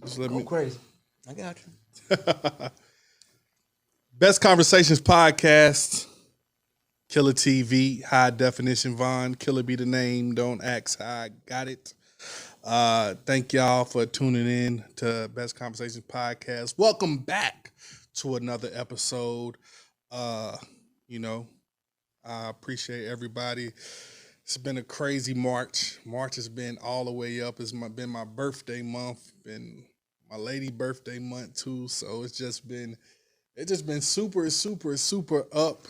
Just let Go me. crazy. I got you. Best Conversations podcast. Killa TV, high definition Vaughn. Killa be the name. Don't ask how I got it. Thank y'all for tuning in to Best Conversations podcast. Welcome back to another episode. I appreciate everybody. It's been a crazy March. March has been all the way up. It's been my birthday month, been my lady birthday month too. So it's just been super up.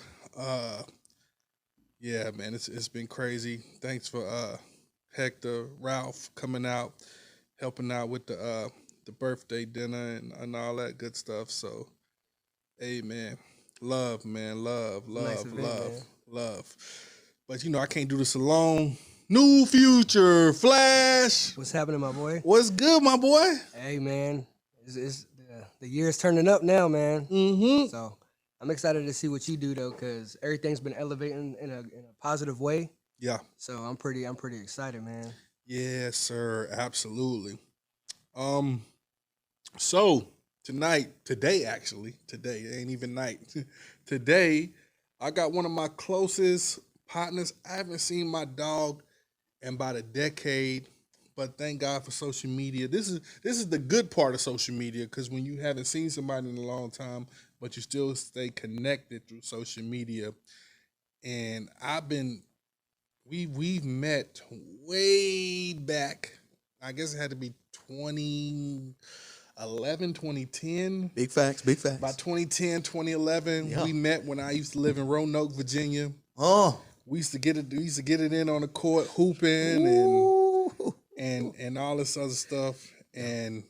Yeah, man, it's been crazy. Thanks for Hector, Ralph coming out, helping out with the birthday dinner and all that good stuff. So, hey, man, love, man, love. But I can't do this alone. New Future Flash. What's happening, my boy? What's good, my boy? Hey, man, it's the year's turning up now, man. Mm-hmm. So I'm excited to see what you do though, because everything's been elevating in a positive way. Yeah. So I'm pretty excited, man. Yes, sir. Absolutely. So today, it ain't even night. Today, I got one of my closest partners. I haven't seen my dog in about a decade, but thank God for social media. This is the good part of social media, because when you haven't seen somebody in a long time, but you still stay connected through social media. And we've met way back. I guess it had to be 2011, 2010. Big facts. By 2010, 2011, Yeah. we met when I used to live in Roanoke, Virginia. Oh. We used to get it in on the court, hooping and all this other stuff. And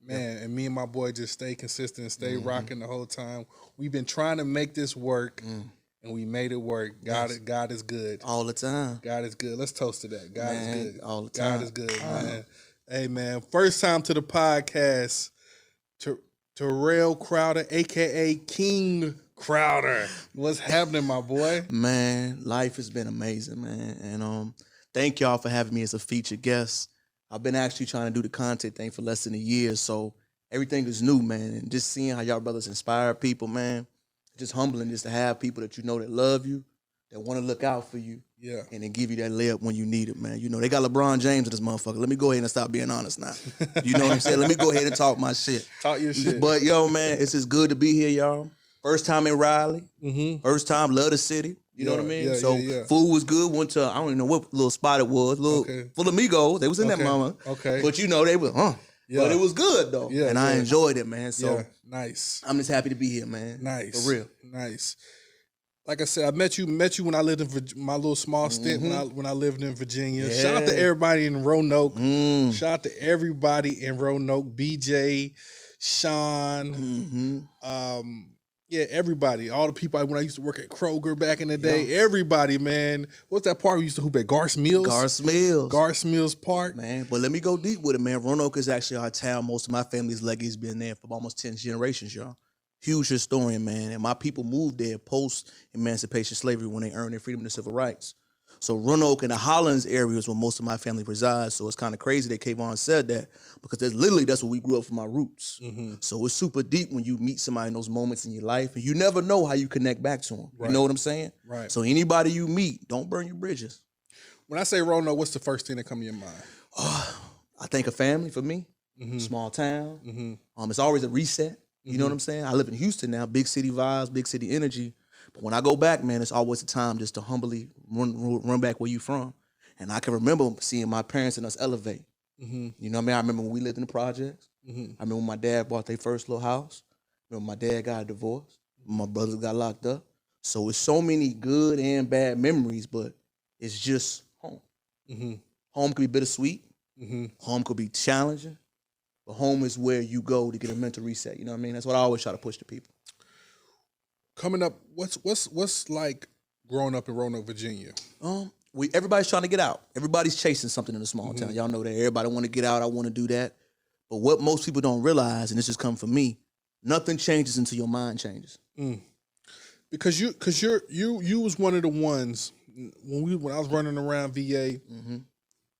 man, and me and my boy just stay consistent and stay rocking the whole time. We've been trying to make this work. And we made it work. God is good. All the time. God is good. Let's toast to that. God is good. All the time. God is good, man. Hey, man. First time to the podcast, Terrell Crowder, a.k.a. King Crowder. What's happening, my boy? Man, life has been amazing, man. And thank y'all for having me as a featured guest. I've been actually trying to do the content thing for less than a year, so everything is new, man. And just seeing how y'all brothers inspire people, man. Just humbling just to have people that you know that love you, that want to look out for you, and then give you that layup when you need it, man. They got LeBron James in this motherfucker. Let me go ahead and stop being honest now. You know what I'm saying? Let me go ahead and talk my shit. Talk your shit. But, yo, man, it's just good to be here, y'all. First time in Raleigh. First time, love the city. You know what I mean? Food was good. Went to, I don't even know what little spot it was. Full of Migos. They was in that mama. Okay. But, they was, But it was good, though. Yeah, and I enjoyed it, man. So nice. I'm just happy to be here, man. Nice. For real. Nice. Like I said, I met you when I lived in my little small stint when I lived in Virginia. Yeah. Shout out to everybody in Roanoke. Shout out to everybody in Roanoke. BJ, Sean, everybody. All the people when I used to work at Kroger back in the day. Everybody, man. What's that park we used to hoop at? Garth Mills? Garth Mills Park. Man, but let me go deep with it, man. Roanoke is actually our town. Most of my family's legacy's been there for almost 10 generations, y'all. Huge historian, man. And my people moved there post-emancipation slavery when they earned their freedom and civil rights. So Roanoke and the Highlands area is where most of my family resides. So it's kind of crazy that Kayvon said that, because that's where we grew up from my roots. So it's super deep when you meet somebody in those moments in your life, and you never know how you connect back to them. Right. You know what I'm saying? Right. So anybody you meet, don't burn your bridges. When I say Roanoke, what's the first thing that comes to your mind? I think a family for me. Small town. It's always a reset. You know what I'm saying? I live in Houston now, big city vibes, big city energy. But when I go back, man, it's always a time just to humbly run back where you from. And I can remember seeing my parents and us elevate. You know what I mean? I remember when we lived in the projects. I remember when my dad bought their first little house. I remember my dad got a divorce. My brothers got locked up. So it's so many good and bad memories, but it's just home. Home could be bittersweet. Home could be challenging. But home is where you go to get a mental reset. You know what I mean? That's what I always try to push to people. Coming up, what's like growing up in Roanoke, Virginia? Everybody's trying to get out. Everybody's chasing something in a small town. Y'all know that. Everybody want to get out. I want to do that. But what most people don't realize, and this just come from me, nothing changes until your mind changes. Because you was one of the ones when I was running around VA.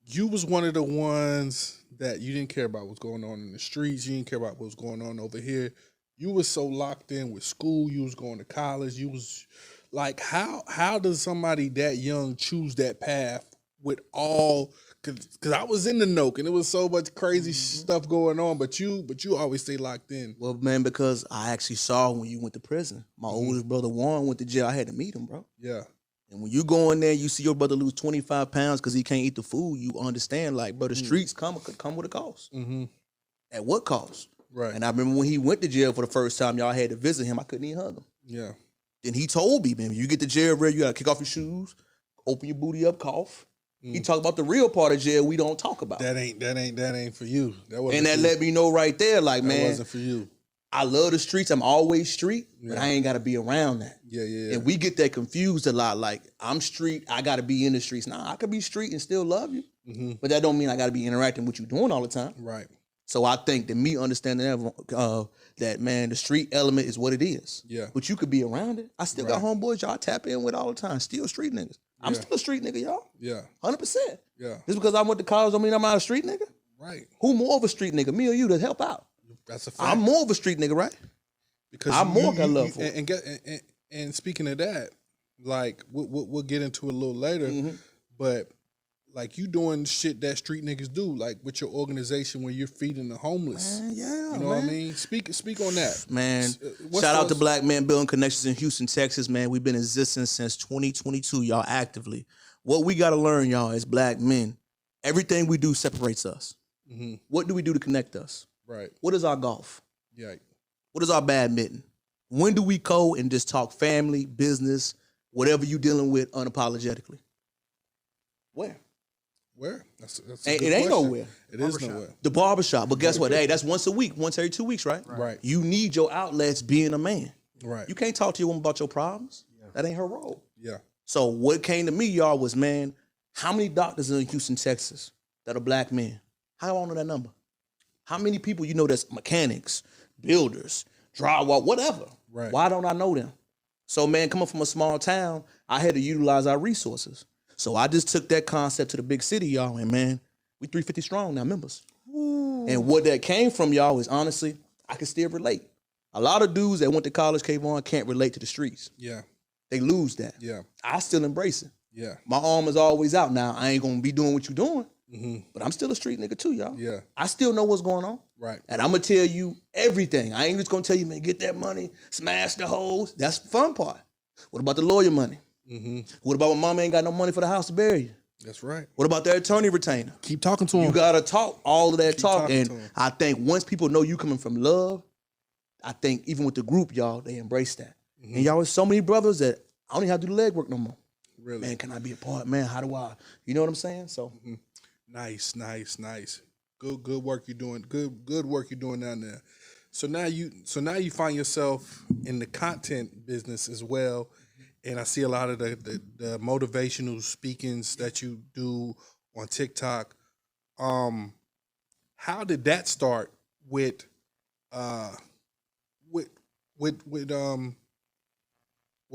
You was one of the ones that you didn't care about what's going on in the streets. You didn't care about what's going on over here. You was so locked in with school. You was going to college. You was like, how does somebody that young choose that path with all? Because I was in the Noke and it was so much crazy stuff going on. But you always stay locked in. Well, man, because I actually saw when you went to prison. My oldest brother Warren went to jail. I had to meet him, bro. Yeah. And when you go in there, you see your brother lose 25 pounds because he can't eat the food. You understand, like, bro, the streets come with a cost. Mm-hmm. At what cost? Right. And I remember when he went to jail for the first time, y'all had to visit him. I couldn't even hug him. Yeah. Then he told me, man, when you get to jail, bro, you gotta kick off your shoes, open your booty up, cough. He talked about the real part of jail we don't talk about. That ain't for you. That wasn't. And that for let me know right there, like, that man, wasn't for you. I love the streets. I'm always street, but Yeah. I ain't gotta be around that. Yeah. And we get that confused a lot. Like, I'm street, I gotta be in the streets. Nah, I could be street and still love you. But that don't mean I gotta be interacting with you doing all the time. Right. So I think that me understanding that, man, the street element is what it is. Yeah. But you could be around it. I still got homeboys y'all tap in with all the time. Still street niggas. I'm still a street nigga, y'all. Yeah. 100%. Yeah. Just because I went to college don't mean I'm not a street nigga. Right. Who more of a street nigga, me or you, to help out? That's a fact. I'm more of a street nigga, right? Because I'm more got love for it. And speaking of that, like we'll get into it a little later, but like you doing shit that street niggas do, like with your organization when you're feeding the homeless. Man, yeah, you know what I mean? Speak on that, man. Shout out to Black Men Building Connections in Houston, Texas, man. We've been in existence since 2022, y'all, actively. What we got to learn, y'all, as black men, everything we do separates us. What do we do to connect us? Right. What is our golf? Yeah. What is our badminton? When do we go and just talk family, business, whatever you dealing with unapologetically? Where? Where? That's a It good ain't question. nowhere. It is nowhere. The barbershop. But guess what? Hey, that's once a week, once every 2 weeks, right? Right. You need your outlets being a man. Right. You can't talk to your woman about your problems. That ain't her role. Yeah. So what came to me, y'all, was, man, how many doctors in Houston, Texas that are black men? How do I know that number? How many people you know that's mechanics, builders, drywall, whatever? Right. Why don't I know them? So, man, coming from a small town, I had to utilize our resources. So I just took that concept to the big city, y'all, and, man, we 350 strong now, members. Ooh. And what that came from, y'all, is honestly, I can still relate. A lot of dudes that went to college, Kayvon, can't relate to the streets. Yeah. They lose that. Yeah. I still embrace it. Yeah. My arm is always out now. I ain't gonna be doing what you doing, but I'm still a street nigga too, y'all. Yeah. I still know what's going on. Right. And I'm gonna tell you everything. I ain't just gonna tell you, man, get that money, smash the hoes. That's the fun part. What about the lawyer money? What about when mama ain't got no money for the house to bury you? That's right. What about their attorney retainer? Keep talking to him. You gotta talk all of that talk. talking And to 'em. I think once people know you coming from love, I think even with the group, y'all, they embrace that. And y'all, with so many brothers that I don't even have to do the legwork no more. Really. Man, can I be a part? Man, how do I? You know what I'm saying? So Nice. Good work you're doing. Good work you're doing down there. So now you find yourself in the content business as well. And I see a lot of the motivational speakings that you do on TikTok. How did that start with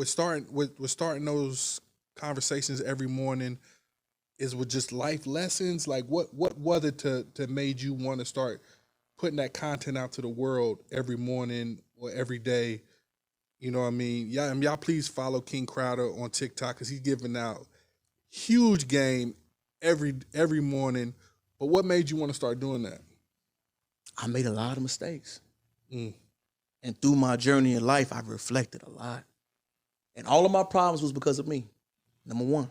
starting those conversations every morning? Is with just life lessons? Like what was it to made you want to start putting that content out to the world every morning or every day? You know what I mean? Yeah, y'all please follow King Crowder on TikTok because he's giving out huge game every morning. But what made you want to start doing that? I made a lot of mistakes. And through my journey in life, I've reflected a lot. And all of my problems was because of me. Number one.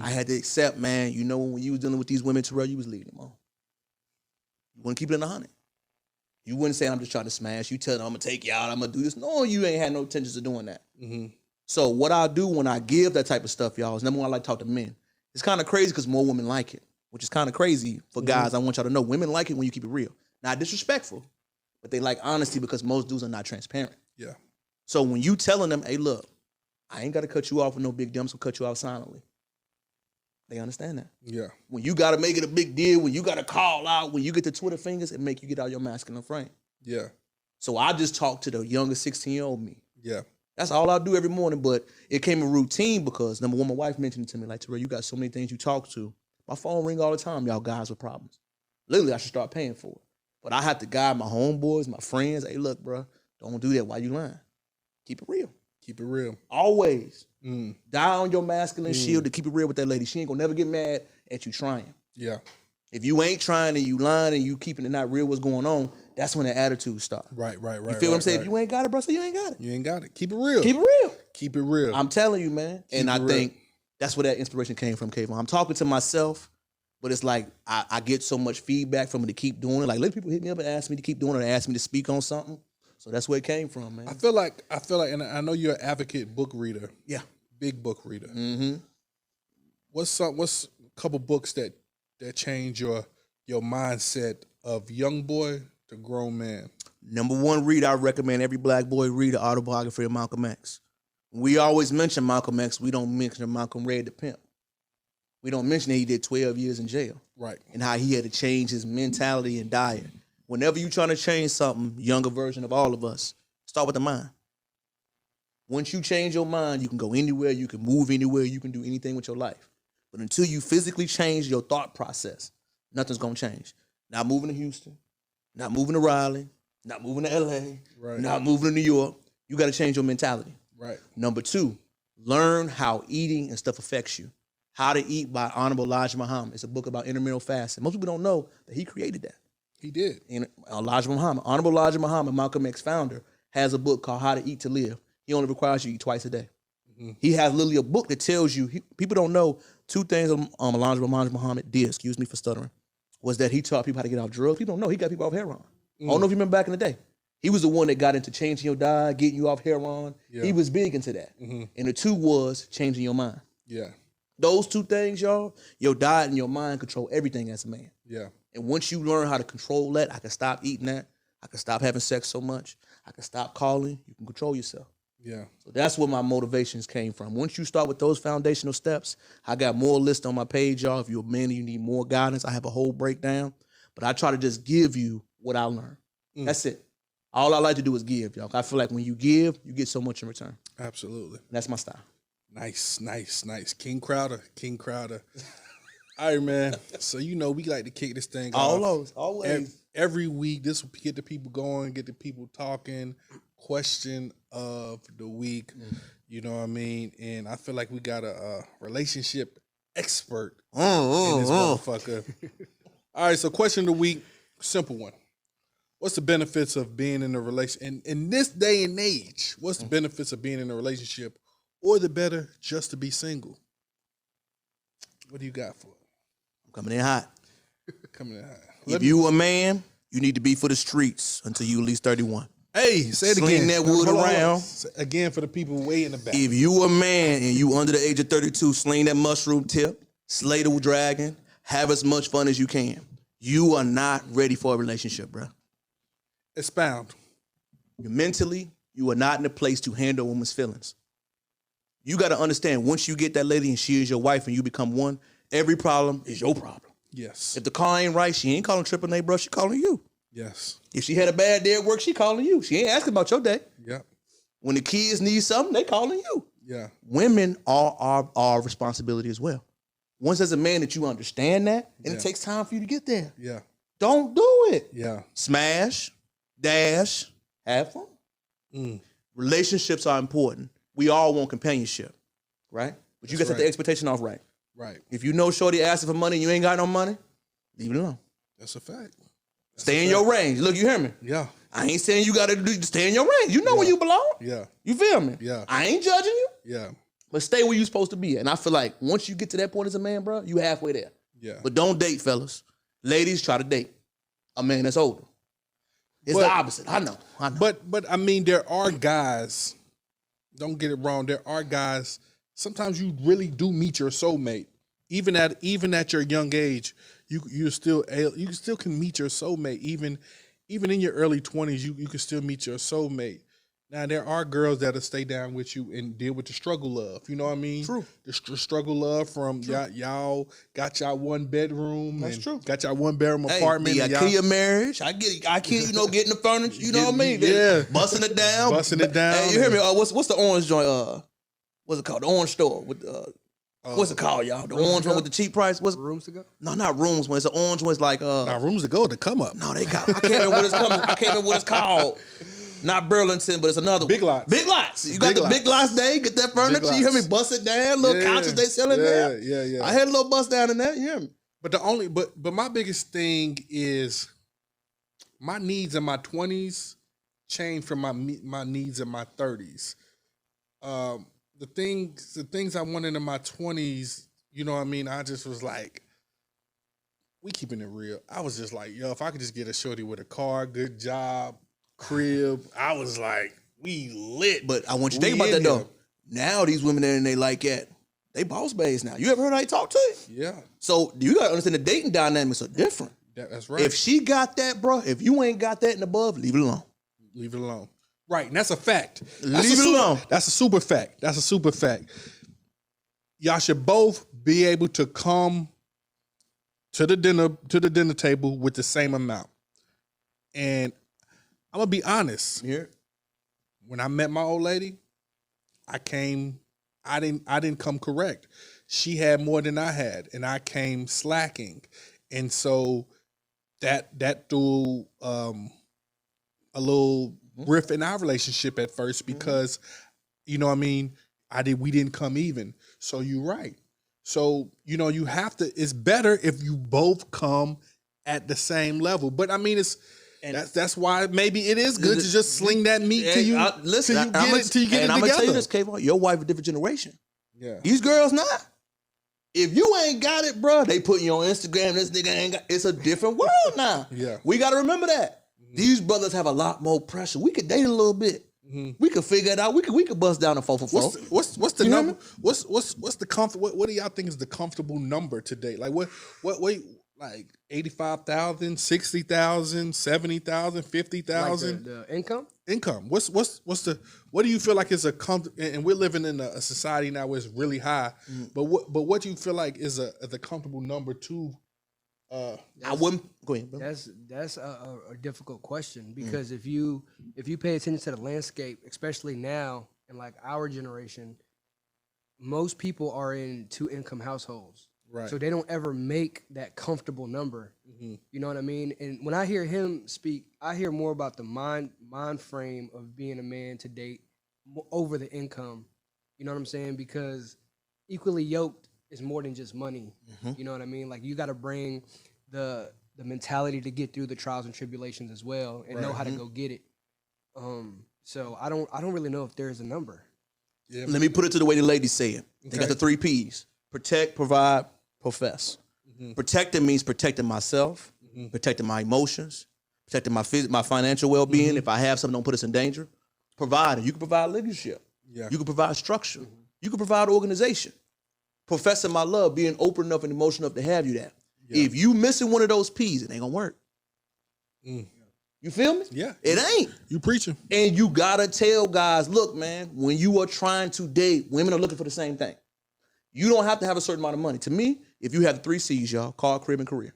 I had to accept, man, you know, when you was dealing with these women, Terrell, you was leading them on. You wouldn't keep it in 100. You wouldn't say, I'm just trying to smash. You tell them, I'm going to take you out, I'm going to do this. No, you ain't had no intentions of doing that. So what I do when I give that type of stuff, y'all, is number one, I like to talk to men. It's kind of crazy because more women like it, which is kind of crazy for guys. I want y'all to know, women like it when you keep it real. Not disrespectful, but they like honesty because most dudes are not transparent. Yeah. So when you telling them, hey, look, I ain't got to cut you off with no big deal, I'm going to cut you out silently. They understand that. Yeah. When you got to make it a big deal, when you got to call out, when you get the Twitter fingers, it make you get out your masculine frame. Yeah. So I just talk to the younger 16-year-old me. Yeah. That's all I do every morning, but it came a routine because, number one, my wife mentioned it to me, like, Terrell, you got so many things you talk to. My phone ring all the time, y'all guys with problems. Literally, I should start paying for it. But I have to guide my homeboys, my friends. Hey, look, bro, don't do that while you lying. Keep it real. Keep it real. Always. Die on your masculine shield to keep it real with that lady. She ain't gonna never get mad at you trying. Yeah. If you ain't trying and you lying and you keeping it not real what's going on, that's when the attitude starts. Right. You feel what I'm saying? If you ain't got it, bro, so you ain't got it. You ain't got it. Keep it real. Keep it real. Keep it real. I'm telling you, man. And I think that's where that inspiration came from, Kayvon. I'm talking to myself, but it's like I get so much feedback from it to keep doing it. Like, let people hit me up and ask me to keep doing it or ask me to speak on something. So that's where it came from, man. I feel like, and I know you're an advocate book reader. Yeah. Big book reader. Mm-hmm. What's a couple books that change your mindset of young boy to grown man? Number one read I recommend every black boy read the autobiography of Malcolm X. We always mention Malcolm X. We don't mention Malcolm Red the Pimp. We don't mention that he did 12 years in jail. Right. And how he had to change his mentality and diet. Whenever you're trying to change something, younger version of all of us, start with the mind. Once you change your mind, you can go anywhere, you can move anywhere, you can do anything with your life. But until you physically change your thought process, nothing's gonna change. Not moving to Houston, not moving to Raleigh, not moving to LA, not moving to New York. You gotta change your mentality. Right. Number two, learn how eating and stuff affects you. How to Eat by Honorable Elijah Muhammad. It's a book about intermittent fasting. Most people don't know that he created that. He did. And Elijah Muhammad, Honorable Elijah Muhammad, Malcolm X founder, has a book called How to Eat to Live. He only requires you to eat twice a day. Mm-hmm. He has literally a book that tells you, people don't know two things Elijah Muhammad did, excuse me for stuttering, was that he taught people how to get off drugs. People don't know he got people off heroin. I don't know if you remember back in the day. He was the one that got into changing your diet, getting you off heroin. Yeah. He was big into that. Mm-hmm. And the two was changing your mind. Yeah. Those two things, y'all, your diet and your mind control everything as a man. Yeah. And once you learn how to control that, I can stop eating that. I can stop having sex so much. I can stop calling. You can control yourself. Yeah. So that's where my motivations came from. Once you start with those foundational steps, I got more lists on my page, y'all. If you're a man and you need more guidance, I have a whole breakdown. But I try to just give you what I learned. That's it. All I like to do is give, y'all. I feel like when you give, you get so much in return. Absolutely. That's my style. Nice. King Crowder. All right, man. So, we like to kick this thing off. Always. Every week, this will get the people going, get the people talking. Question of the week. You know what I mean? And I feel like we got a relationship expert in this motherfucker. All right, so question of the week, simple one. What's the benefits of being in a relationship? In this day and age, what's the benefits of being in a relationship, or the better just to be single? What do you got for it? I'm coming in hot. Coming in hot. If you a man, you need to be for the streets until you at least 31. Hey, say it again. Sling that wood around. Again for the people way in the back. If you a man and you under the age of 32, sling that mushroom tip, slay the dragon, have as much fun as you can. You are not ready for a relationship, bro. Expound. Mentally, you are not in a place to handle a woman's feelings. You got to understand, once you get that lady and she is your wife and you become one, every problem is your problem. Yes. If the car ain't right, she ain't calling AAA, bro. She calling you. Yes. If she had a bad day at work, she calling you. She ain't asking about your day. Yeah. When the kids need something, they calling you. Yeah. Women are our responsibility as well. Once as a man that you understand that, and it takes time for you to get there. Yeah. Don't do it. Yeah. Smash, dash, have fun. Relationships are important. We all want companionship, right? But you got to set the expectation off right. Right. If you know shorty asking for money and you ain't got no money, leave it alone. That's a fact. Stay in your range. Look, you hear me? Yeah. I ain't saying you got to stay in your range. You know where you belong. Yeah. You feel me? Yeah. I ain't judging you. Yeah. But stay where you supposed to be. And I feel like once you get to that point as a man, bro, you halfway there. Yeah. But don't date, fellas. Ladies, try to date a man that's older. It's the opposite. I know. But I mean, there are guys, don't get it wrong, there are guys, sometimes you really do meet your soulmate. Even at your young age, you still can meet your soulmate. Even in your early 20s, you can still meet your soulmate. Now, there are girls that'll stay down with you and deal with the struggle love. You know what I mean? True. The struggle love from y'all got y'all one bedroom. That's true. Got y'all one bedroom apartment. The IKEA marriage. I get it. I can't, getting the furniture. You know what I mean? Yeah. Busting it down. Busting it down. Hey, you hear me? What's the orange joint? What's it called? The orange store with What's it called, y'all? The orange one with the cheap price? What's Rooms to go? No, not rooms. When it's an orange one, it's like Now, rooms to go to come up. No, they got. I can't remember what it's coming. I can't remember what it's called. Not Burlington, but it's another Big one. Lots. Big Lots. You got Big the Lots. Big Lots day. Get that furniture. You hear me? Bust it down. Little couches they selling there. Yeah. I had a little bust down in there. You hear me? But my biggest thing is my needs in my 20s changed from my needs in my 30s. The things I wanted in my 20s, you know what I mean? I just was like, we keeping it real. I was just like, yo, if I could just get a shorty with a car, good job, crib, I was like, we lit. But I want you to think about that though. Now these women that they like at, they boss babes now. You ever heard how they talk to you? Yeah. So you gotta understand the dating dynamics are different. That's right. If she got that, bro, if you ain't got that and above, leave it alone. Leave it alone. Right, and that's a fact. Leave it alone. That's a super fact. That's a super fact. Y'all should both be able to come to the dinner table with the same amount. And I'm gonna be honest. Here. When I met my old lady, I didn't come correct. She had more than I had, and I came slacking. And so that threw a little rift in our relationship at first because, you know what I mean, we didn't come even. So you're right. So, you know, you have to, it's better if you both come at the same level. But I mean, that's why maybe it is good to just sling that meat till you get it together. I'm gonna tell you this, Kayvon, your wife a different generation. Yeah. These girls not. If you ain't got it, bro, they putting you on Instagram. This nigga ain't got. It's a different world now. Yeah. We got to remember that. These brothers have a lot more pressure. We could date a little bit. We could figure it out. We could bust down a 444. What's the number? What's the comfortable? What do y'all think is the comfortable number to date? Like what like 85,000, 60,000, 70,000, 50,000? Like the income? Income. What do you feel like is a comfortable? And we're living in a society now where it's really high. But what do you feel like is the comfortable number to? I wouldn't go ahead, bro. That's a difficult question because if you pay attention to the landscape, especially now in like our generation, most people are in 2-income households. Right. So they don't ever make that comfortable number. You know what I mean? And when I hear him speak, I hear more about the mind frame of being a man to date over the income. You know what I'm saying? Because equally yoked is more than just money. You know what I mean? Like you got to bring the mentality to get through the trials and tribulations as well and know how to go get it. So I don't really know if there's a number. Yeah. Let me put it to the way the ladies say it. They got the 3 P's: protect, provide, profess. Protecting means protecting myself, protecting my emotions, protecting my financial well-being. If I have something, don't put us in danger. Providing, you can provide leadership. Yeah. You can provide structure. You can provide organization. Professing my love, being open enough and emotional enough to have you there. Yeah. If you missing one of those P's, it ain't gonna work. You feel me? Yeah. It ain't. You preaching. And you gotta tell guys, look, man, when you are trying to date, women are looking for the same thing. You don't have to have a certain amount of money. To me, if you have the 3 C's, y'all, car, crib, and career,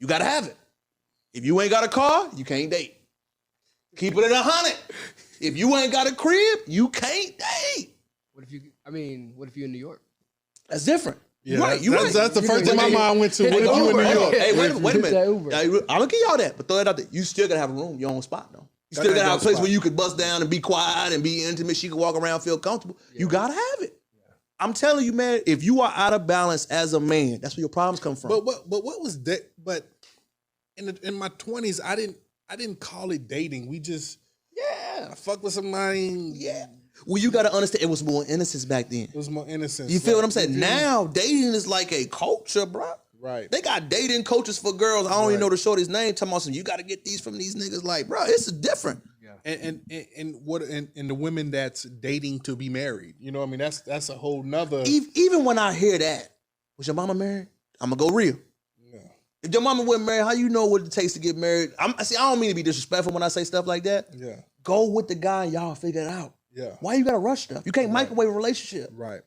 you gotta have it. If you ain't got a car, you can't date. Keep it at 100. If you ain't got a crib, you can't date. What if you're in New York? That's different. Yeah, right. That's the first thing my mind went to. What if you in New York? Hey, wait a minute. I'm gonna give y'all that, but throw it out there. You still gotta have a room, your own spot, though. You still gotta have a place where you could bust down and be quiet and be intimate. She can walk around, feel comfortable. You gotta have it. I'm telling you, man, if you are out of balance as a man, that's where your problems come from. But what was that? But in my 20s, I didn't call it dating. We just I fuck with somebody. Yeah. Well, you got to understand, it was more innocence back then. It was more innocence. You feel what I'm saying? Now, dating is like a culture, bro. Right. They got dating coaches for girls. I don't even know the shorty's name. Talking about some, you got to get these from these niggas. Like, bro, it's different. Yeah. And the women that's dating to be married. You know what I mean? That's a whole nother. Even when I hear that, was your mama married? I'm going to go real. Yeah. If your mama wasn't married, how you know what it takes to get married? I don't mean to be disrespectful when I say stuff like that. Yeah. Go with the guy and y'all figure it out. Yeah. Why you gotta rush stuff? You can't microwave a relationship. Right.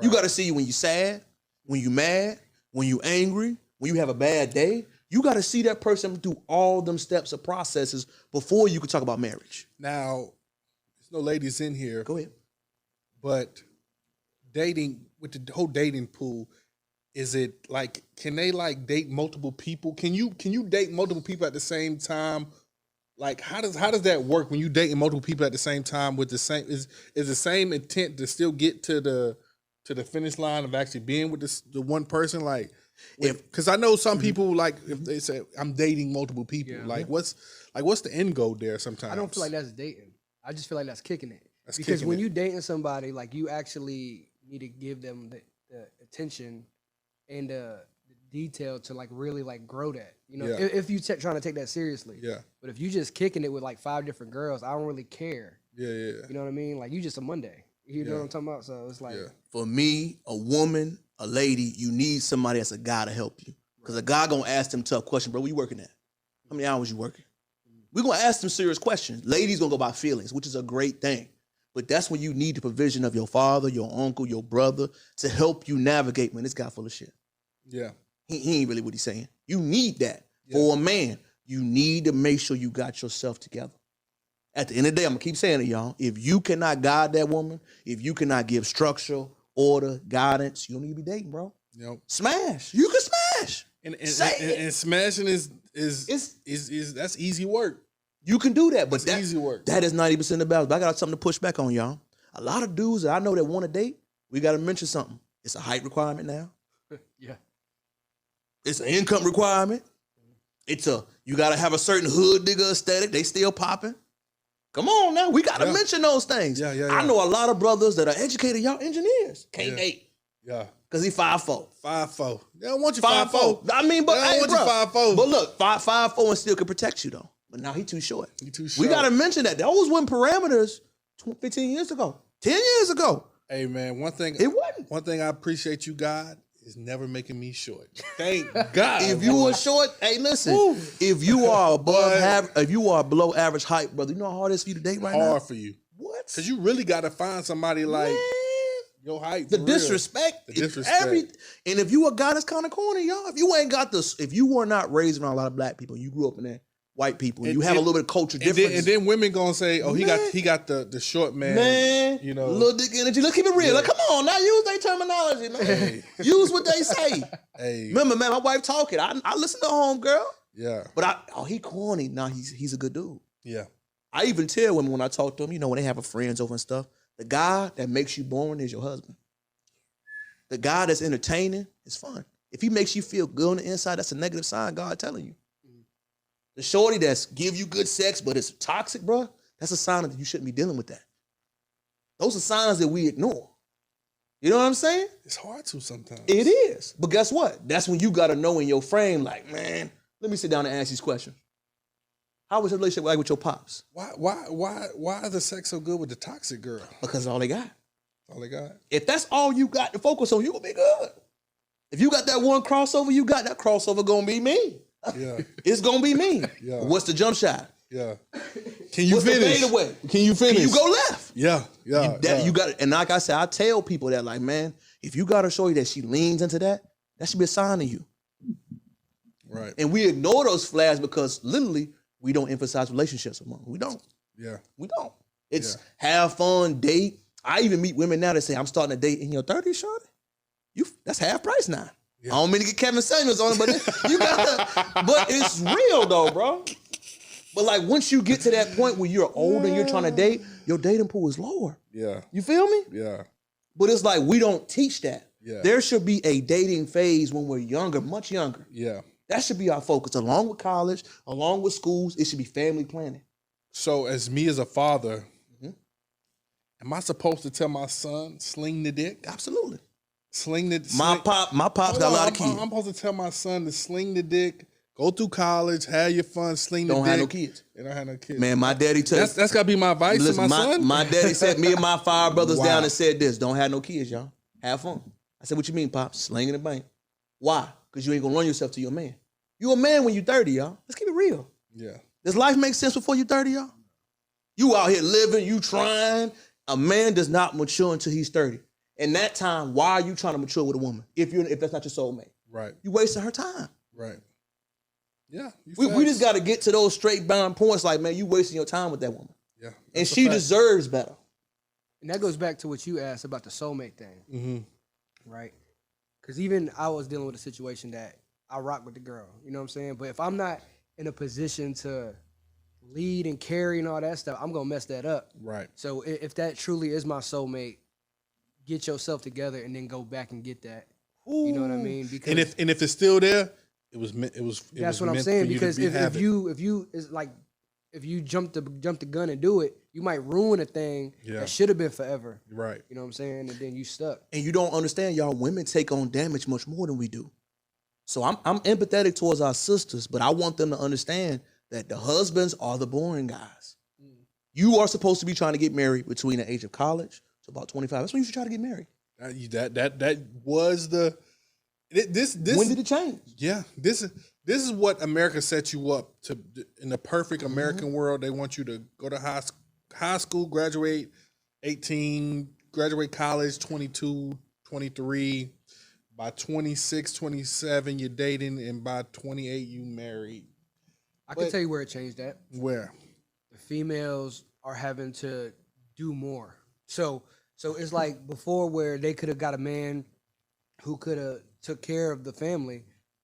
You gotta see when you sad, when you mad, when you angry, when you have a bad day. You gotta see that person through all them steps of processes before you can talk about marriage. Now, there's no ladies in here. Go ahead. But dating with the whole dating pool, is it like, can they like date multiple people? Can you date multiple people at the same time? Like how does that work when you dating multiple people at the same time with the same is the same intent to still get to the finish line of actually being with the one person? Like, because I know some people, like if they say I'm dating multiple people, like what's the end goal there? Sometimes I don't feel like that's dating. I just feel like that's kicking it. That's because kicking when it. you dating somebody, like you actually need to give them the attention and the detail to like really like grow that. You know, Yeah. if you trying to take that seriously. Yeah. But if you just kicking it with like 5 different girls, I don't really care. Yeah. You know what I mean? Like you just a Monday. You know what I'm talking about? So it's like, For me, a woman, a lady, you need somebody that's a guy to help you. Because a guy gonna ask them tough questions, bro. Where you working at? How many hours you working? We're gonna ask them serious questions. Ladies gonna go by feelings, which is a great thing. But that's when you need the provision of your father, your uncle, your brother to help you navigate. Man, this guy full of shit. Yeah. He ain't really what he's saying. You need that. For a man, you need to make sure you got yourself together. At the end of the day, I'm gonna keep saying it, y'all. If you cannot guide that woman, if you cannot give structure, order, guidance, you don't need to be dating, bro. Yep. Smash. You can smash. And smashing is that's easy work. You can do that, but That's easy work. That is 90% of the balance. But I got something to push back on, y'all. A lot of dudes that I know that want to date, we got to mention something. It's a height requirement now. yeah. It's an income requirement. You got to have a certain hood nigga aesthetic. They still popping. Come on now. We got to mention those things. Yeah. I know a lot of brothers that are educated, y'all engineers. Can't date. Yeah. Because he 5'4". 5'4". They don't want you 5'4". 5'4". I mean, but They don't hey, want bro. you 5'4". But look, 5'4" and still can protect you though. But now he too short. You too We short. got to mention that. Those weren't parameters 15 years ago. 10 years ago. Hey man, one thing I appreciate you, God, is never making me short. Thank God. If you are short, hey, listen. Woo. If you are if you are below average height, brother, you know how hard it is for you to date right now? hard for you. What? Because you really got to find somebody like Man. your height. The for real. disrespect. The disrespect. And if you a guy that's kind of corny, y'all, if you were not raised around a lot of black people, you grew up in that white people, and you have a little bit of culture difference. And then women gonna say, "Oh, he got the short man." Man, you know, little dick energy. Let's keep it real. Like, come on, now use their terminology, man. Hey. Use what they say. Hey, Remember, man, my wife talking. I listen to home girl, yeah, but he corny. Nah, he's a good dude. yeah, I even tell women when I talk to them, you know, when they have a friends over and stuff, the guy that makes you boring is your husband. The guy that's entertaining is fun. If he makes you feel good on the inside, that's a negative sign God telling you. The shorty that's give you good sex, but it's toxic, bro, that's a sign that you shouldn't be dealing with that. Those are signs that we ignore. You know what I'm saying? it's hard to sometimes. It is. But guess what? That's when you got to know in your frame, like, man, let me sit down and ask these questions. How was your relationship like with your pops? Why is the sex so good with the toxic girl? Because that's all they got. All they got. If that's all you got to focus on, you gonna be good. If you got that one crossover, you got that crossover gonna be me. Yeah, It's gonna be me. Yeah. What's the jump shot? yeah. Can you What's finish? the fadeaway? Can you finish? Can you go left? Yeah. You got it. And like I said, I tell people that, like, man, if you got to show you that she leans into that should be a sign of you. Right. And we ignore those flags because literally we don't emphasize relationships among. We don't. Yeah. We don't. It's have fun, date. I even meet women now that say, I'm starting to date in your 30s, shorty. That's half price now. Yeah. I don't mean to get Kevin Samuels on it, but but it's real though, bro. But like once you get to that point where you're older and you're trying to date, your dating pool is lower. Yeah. You feel me? Yeah. But it's like we don't teach that. Yeah. There should be a dating phase when we're younger, much younger. Yeah. That should be our focus. Along with college, along with schools, it should be family planning. So as a father, am I supposed to tell my son, sling the dick? Absolutely. Sling the My pop's got a lot of kids. I'm supposed to tell my son to sling the dick, go through college, have your fun, sling the dick. Don't have no kids. And don't have no kids. Man, my daddy told that's gotta be my advice to my son. My daddy said me and my 5 brothers Wow. down and said this: don't have no kids, y'all. Have fun. I said, what you mean, Pop? Slinging the bank. Why? Because you ain't gonna run yourself to your man. You a man when you 30, y'all. Let's keep it real. Yeah. Does life make sense before you 30, y'all? You out here living, you trying. A man does not mature until he's 30. In that time, why are you trying to mature with a woman if that's not your soulmate? Right. You wasting her time. Right. Yeah. We just got to get to those straight bound points like, man, you wasting your time with that woman. Yeah. And she deserves better. And that goes back to what you asked about the soulmate thing, right? Because even I was dealing with a situation that I rock with the girl, you know what I'm saying? But if I'm not in a position to lead and carry and all that stuff, I'm gonna mess that up. Right. So if that truly is my soulmate, get yourself together and then go back and get that. Ooh. You know what I mean? Because and if it's still there, it was. That's what I'm saying. Because if you it's like if you jump the gun and do it, you might ruin a thing that should have been forever. Right. You know what I'm saying? And then you stuck. And you don't understand, y'all. Women take on damage much more than we do. So I'm empathetic towards our sisters, but I want them to understand that the husbands are the boring guys. You are supposed to be trying to get married between the age of college to about 25. That's when you should try to get married. That was the this. When did it change? Yeah, this is what America sets you up to. In the perfect American world, they want you to go to high school, graduate 18, graduate college 22, 23. By 26, 27, you're dating, and by 28, you married. I can tell you where it changed at. Where? The females are having to do more. So it's like before where they could have got a man who could have took care of the family.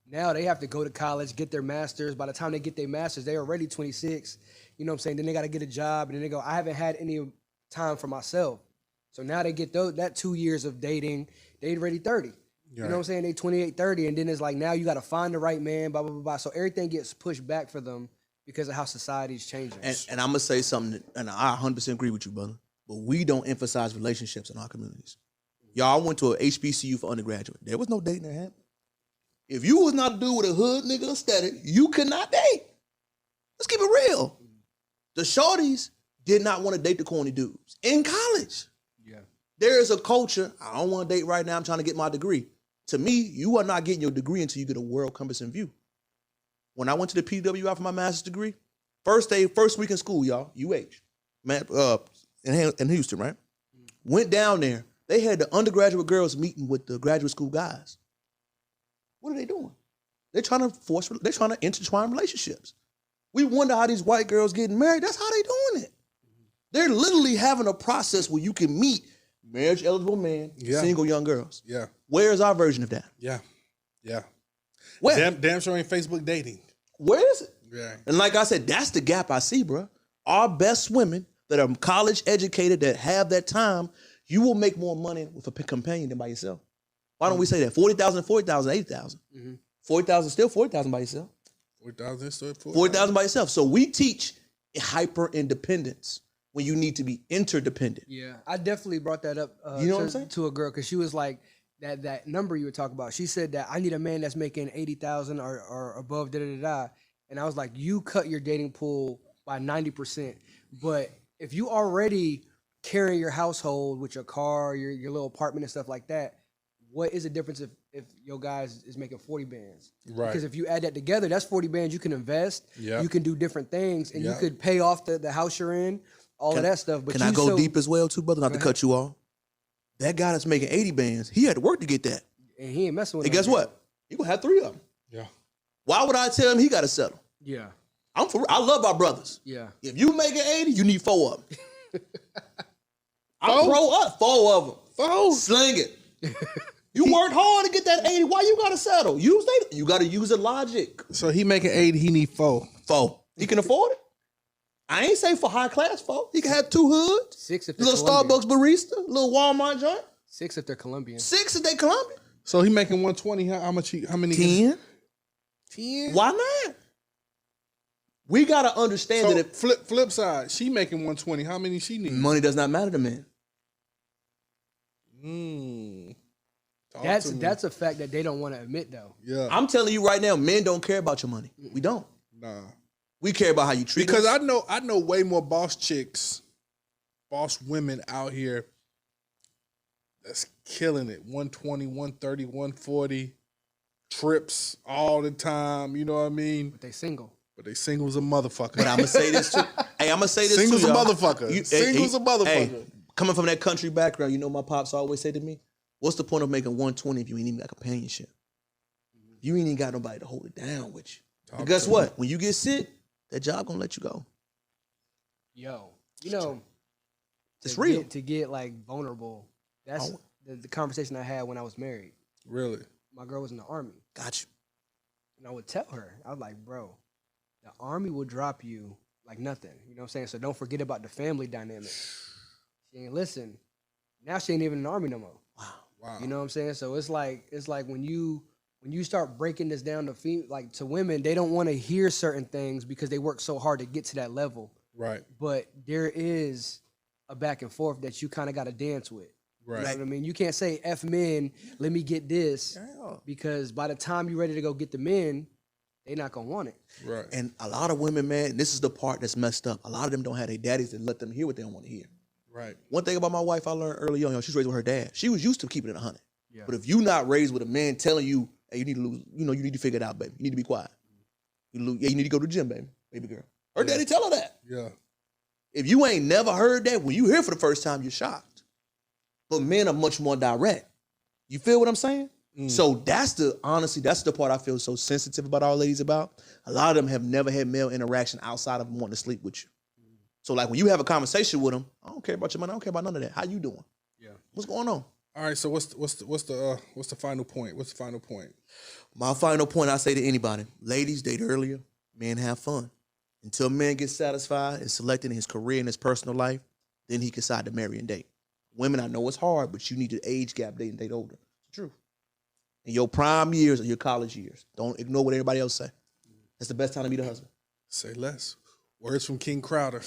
Now they have to go to college, get their masters. By the time they get their masters, they're already 26. You know what I'm saying? Then they got to get a job, and then they go, I haven't had any time for myself. So now they get that 2 years of dating. They already 30. You know what I'm saying? They 28, 30, and then it's like now you got to find the right man, blah, blah, blah, blah. So everything gets pushed back for them because of how society's changing. And I'm going to say something, and I 100% agree with you, brother, but we don't emphasize relationships in our communities. Y'all went to a HBCU for undergraduate. There was no dating that happened. If you was not a dude with a hood nigga aesthetic, you could not date. Let's keep it real. The shorties did not want to date the corny dudes in college. Yeah. There is a culture, I don't want to date right now, I'm trying to get my degree. To me, you are not getting your degree until you get a world compassing view. When I went to the PWI for my master's degree, first week in school, y'all, in Houston, right? Went down there. They had the undergraduate girls meeting with the graduate school guys. What are they doing? They're trying to intertwine relationships. We wonder how these white girls getting married. That's how they doing it. They're literally having a process where you can meet marriage eligible men, single young girls. Yeah. Where is our version of that? Yeah. Where? Damn sure ain't Facebook dating. Where is it? Yeah. And like I said, that's the gap I see, bro. Our best women that are college educated, that have that time, you will make more money with a companion than by yourself. Why don't we say that? 40,000, 40,000, 80,000. 40,000 still 40,000 by yourself. 40,000 still 40,000 by yourself. So we teach hyper independence when you need to be interdependent. Yeah, I definitely brought that up to a girl because she was like, that number you were talking about. She said that I need a man that's making 80,000 or above, And I was like, you cut your dating pool by 90%. But if you already carry your household with your car, your little apartment and stuff like that, what is the difference if your guy is making 40 bands? Right. Because if you add that together, that's 40 bands you can invest. Yeah. You can do different things, and you could pay off the house you're in, of that stuff. But can I go deep as well, too, brother? Not to cut you off. That guy that's making 80 bands, he had to work to get that. And he ain't messing with And guess what? He gonna have 3 of them. Yeah. Why would I tell him he got to settle? Yeah. I love our brothers. Yeah. If you make it 80, you need 4 of them. I'm pro up 4 of them. 4. Sling it. You worked hard to get that 80. Why you gotta settle? You gotta use the logic. So he making 80, he need 4. 4. He can afford it. I ain't say for high class 4. He can have 2 hoods. 6 if they're little Colombian. Starbucks barista, little Walmart joint. 6 if they're Colombian. 6 if they Colombian. So he making 120. How many? 10. 10. Why not? We gotta understand So that if flip side, she making 120. How many she need? money does not matter to men. That's a fact that they don't want to admit though. Yeah. I'm telling you right now, men don't care about your money. We don't. Nah. We care about how you treat Because us. I know way more boss chicks, boss women out here that's killing it. 120, 130, 140 trips all the time. You know what I mean? But they single. But they singles a motherfucker. But I'm gonna say this too. Hey, I'm gonna say this Singles too, a y'all. motherfucker. Singles a motherfucker. Hey, coming from that country background, you know my pops always say to me, what's the point of making 120 if you ain't even got companionship? You ain't even got nobody to hold it down with you. And guess what? When you get sick, that job gonna let you go. Yo, you know, It's real. To get like vulnerable. That's the conversation I had when I was married. Really? My girl was in the Army. Got you. And I would tell her, I was like, bro, the Army will drop you like nothing. You know what I'm saying? So don't forget about the family dynamic. She ain't listen. Now she ain't even in the Army no more. Wow. You know what I'm saying? So it's like when you start breaking this down to women, they don't want to hear certain things because they work so hard to get to that level. Right. But there is a back and forth that you kind of got to dance with. Right. You know what I mean? You can't say F men, let me get this, because by the time you're ready to go get the men, they not gonna want it. Right. And a lot of women, man, this is the part that's messed up. A lot of them don't have their daddies that let them hear what they don't want to hear. Right. One thing about my wife I learned early on, she's raised with her dad. She was used to keeping it 100. Yeah. But if you not raised with a man telling you, hey, you need to lose, you need to figure it out, baby. You need to be quiet. You need to go to the gym, baby girl. Her daddy tell her that. Yeah. If you ain't never heard that, when you hear it for the first time, you're shocked. But men are much more direct. You feel what I'm saying? So that's the part I feel so sensitive about our ladies about. A lot of them have never had male interaction outside of them wanting to sleep with you. So like when you have a conversation with them, I don't care about your money, I don't care about none of that. How you doing? Yeah. What's going on? All right. So what's the final point? What's the final point? My final point I say to anybody, ladies, date earlier, men have fun. Until a man gets satisfied and selected in his career and his personal life, then he can decide to marry and date. Women, I know it's hard, but you need to age gap date and date older. It's true. In your prime years or your college years, don't ignore what everybody else say. That's the best time to meet a husband. Say less. Words from King Crowder.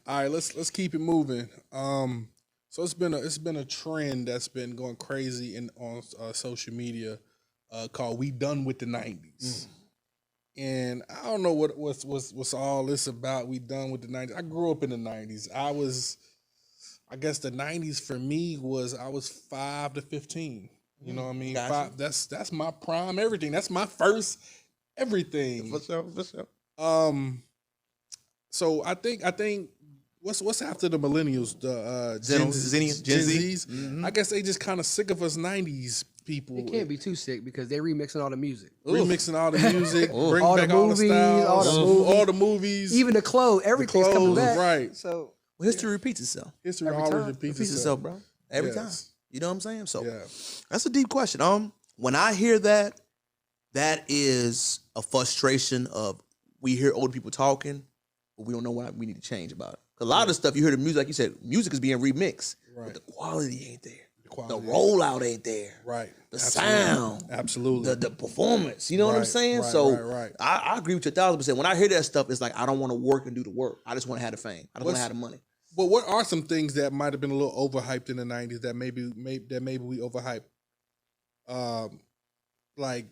All right, let's keep it moving. So it's been a trend that's been going crazy on social media called "We Done with the '90s," and I don't know what's all this about. We done with the '90s. I grew up in the '90s. I guess the '90s for me was I was 5 to 15. You know what I mean? Gotcha. That's my prime everything. That's my first everything. For sure. So I think what's after the millennials, the Gen Zs. Mm-hmm. I guess they just kind of sick of us '90s people. It can't be too sick because they remixing all the music. Remixing all the music, bring All back the all the movies, styles, all the movies, Even the clothes, everything's coming back. right? So Well, history repeats itself. History Every always time. repeats Repeats itself, itself, bro. Every Yes. time. You know what I'm saying? So Yeah. that's a deep question. When I hear that, that is a frustration of we hear older people talking, but we don't know what we need to change about it. 'Cause a lot of the stuff you hear the music, like you said, music is being remixed, Right. but the quality ain't there. quality. The rollout ain't there. Right. The Absolutely. sound. Absolutely. The performance. You know what I'm Right, saying? right, So right. I agree with you 1,000%. When I hear that stuff, it's like I don't want to work and do the work. I just want to have the fame. I don't want to have the money. But what are some things that might have been a little overhyped in the '90s that maybe we overhyped? Like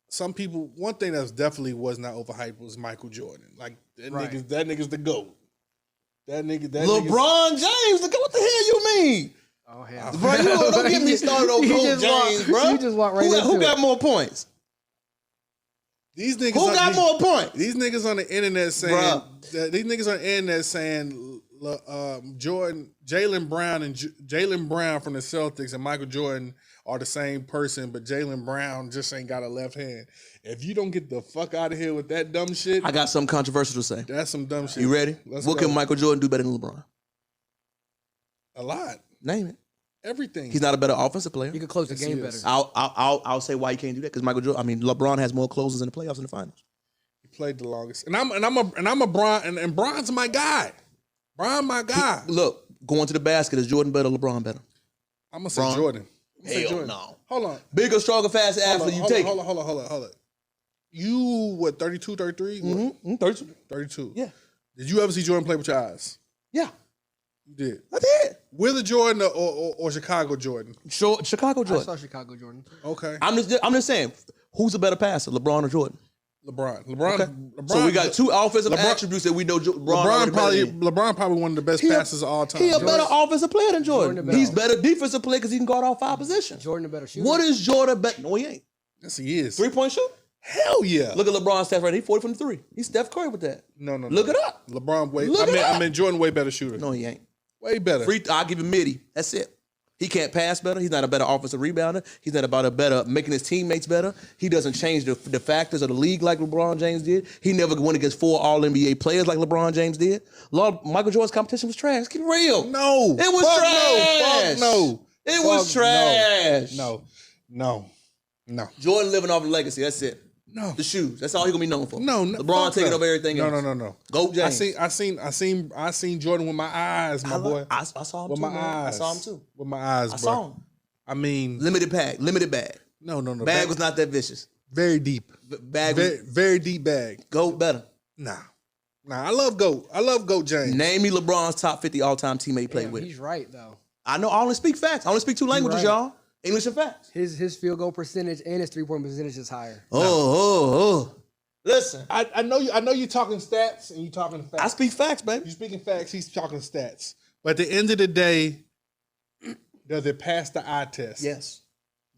some people. One thing that definitely was not overhyped was Michael Jordan. Like that nigga's the GOAT. That nigga. LeBron James. Look at what the hell you mean? oh hell, Bro, you don't get me started on You Gold just James, walk- bro. you just walk right who into got it. more points? These niggas. Who got more points? These niggas on the internet saying. Bruh. These niggas on the internet saying Jaylen Brown from the Celtics and Michael Jordan are the same person, but Jaylen Brown just ain't got a left hand. If you don't get the fuck out of here with that dumb shit, I got something controversial to say. that's some dumb shit. You ready? Let's What go. can Michael Jordan do better than LeBron? A lot. Name it. Everything. He's not a better offensive player. you can close the Yes, game he better. is. I'll say why you can't do that because LeBron has more closes in the playoffs and the finals. He played the longest. And I'm a Bron and Bron's my guy. Bron my guy. Look, going to the basket is Jordan better, or LeBron better? I'm gonna say Bron? Jordan. I'm gonna say Hell Jordan. no. Hold on. Bigger, stronger, faster athlete, you take it. Hold on. You what? 32, 33? Mm-hmm. 32. 32. Yeah. Did you ever see Jordan play with your eyes? Yeah, You did. I did. Willa Jordan or Chicago Jordan? Chicago I Jordan. saw Chicago Jordan. Okay. I'm just saying, who's a better passer, LeBron or Jordan? LeBron. Okay. So we got two offensive attributes that we know LeBron probably one of the best passers of all time. He a better offensive player than Jordan. Jordan the He's better. better defensive player because he can guard all five positions. Jordan the better shooter. What is Jordan better? No, he ain't. Yes, he is. 3-point shoot? Hell yeah. Look at LeBron's stats right now. He's 40 from the three. He's Steph Curry with that. No. Look it up. LeBron way. Look it up. I mean Jordan way better shooter. No, he ain't. Way better. I'll give him midi. That's it. He can't pass better. He's not a better offensive rebounder. He's not about a better making his teammates better. He doesn't change the factors of the league like LeBron James did. He never went against 4 All-NBA players like LeBron James did. Michael Jordan's competition was trash. Keep it real. No. It was trash. No. It was trash. No. Jordan living off the legacy. That's it. No. The shoes. That's all he's gonna be known for. No. LeBron taking over everything else. No. Goat James. I seen Jordan with my eyes, my boy. I saw him with too. my Man. eyes. I saw him too. With my eyes, bro. I saw him. I mean, Limited bag. no. Bag was not that vicious. very deep. Bag Very deep bag. Goat better. Nah. I love GOAT. I love GOAT James. Name me LeBron's top 50 all-time teammate he played Damn, with. he's right though. I know. I only speak facts. I only speak 2 languages, right. y'all. English and facts. His field goal percentage and his 3-point percentage is higher. Oh. Listen, I know you're talking stats and you talking facts. I speak facts, baby. You speaking facts, he's talking stats. But at the end of the day, does it pass the eye test? Yes.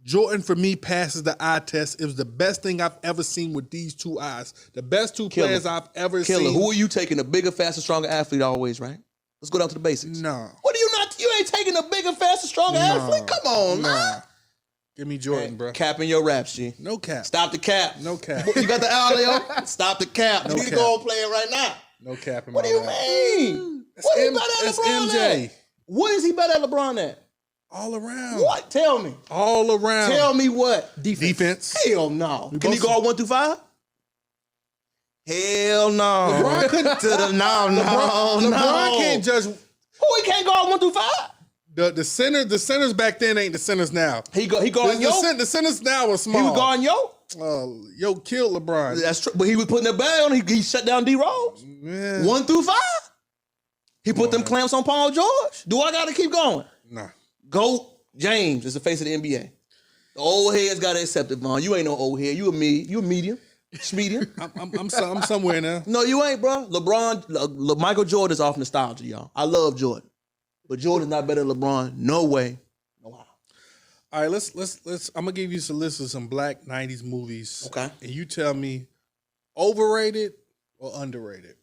Jordan, for me, passes the eye test. It was the best thing I've ever seen with these 2 eyes. The best 2 Killer. players I've ever Killer. seen. Who are you taking? A bigger, faster, stronger athlete always, right? Let's go down to the basics. No. What are you not? You ain't taking a bigger, faster, stronger athlete? Come on, man. Give me Jordan, bro. Capping your raps, G. No cap. Stop the cap. No cap. You got the alley Stop the cap. No you need to cap. go and play it right now. No cap in What my do you rap. mean? What is he better at It's LeBron MJ. at? What is he better at LeBron at? All around. What? Tell me. All around. Tell me what? Defense. Hell no. We Can he both- guard 1 through 5? Hell no. LeBron couldn't. LeBron can't judge. Who he can't guard 1 through 5? The centers back then ain't the centers now. He guarding Yo. The centers now are small. He was guarding Yo. Yo killed LeBron. That's true. But he was putting that bag on. He shut down D Rose. Yeah. 1 through 5. He put them clamps on Paul George. Do I got to keep going? Nah. GOAT James is the face of the NBA. The old heads got to accept it, Vaughn. You ain't no old head. You a medium. Medium. I'm somewhere now. No, you ain't, bro. Michael Jordan is off nostalgia, y'all. I love Jordan. But Jordan's not better than LeBron. No way. No how. All right, let's. I'm gonna give you some list of some black '90s movies. Okay. And you tell me, overrated or underrated?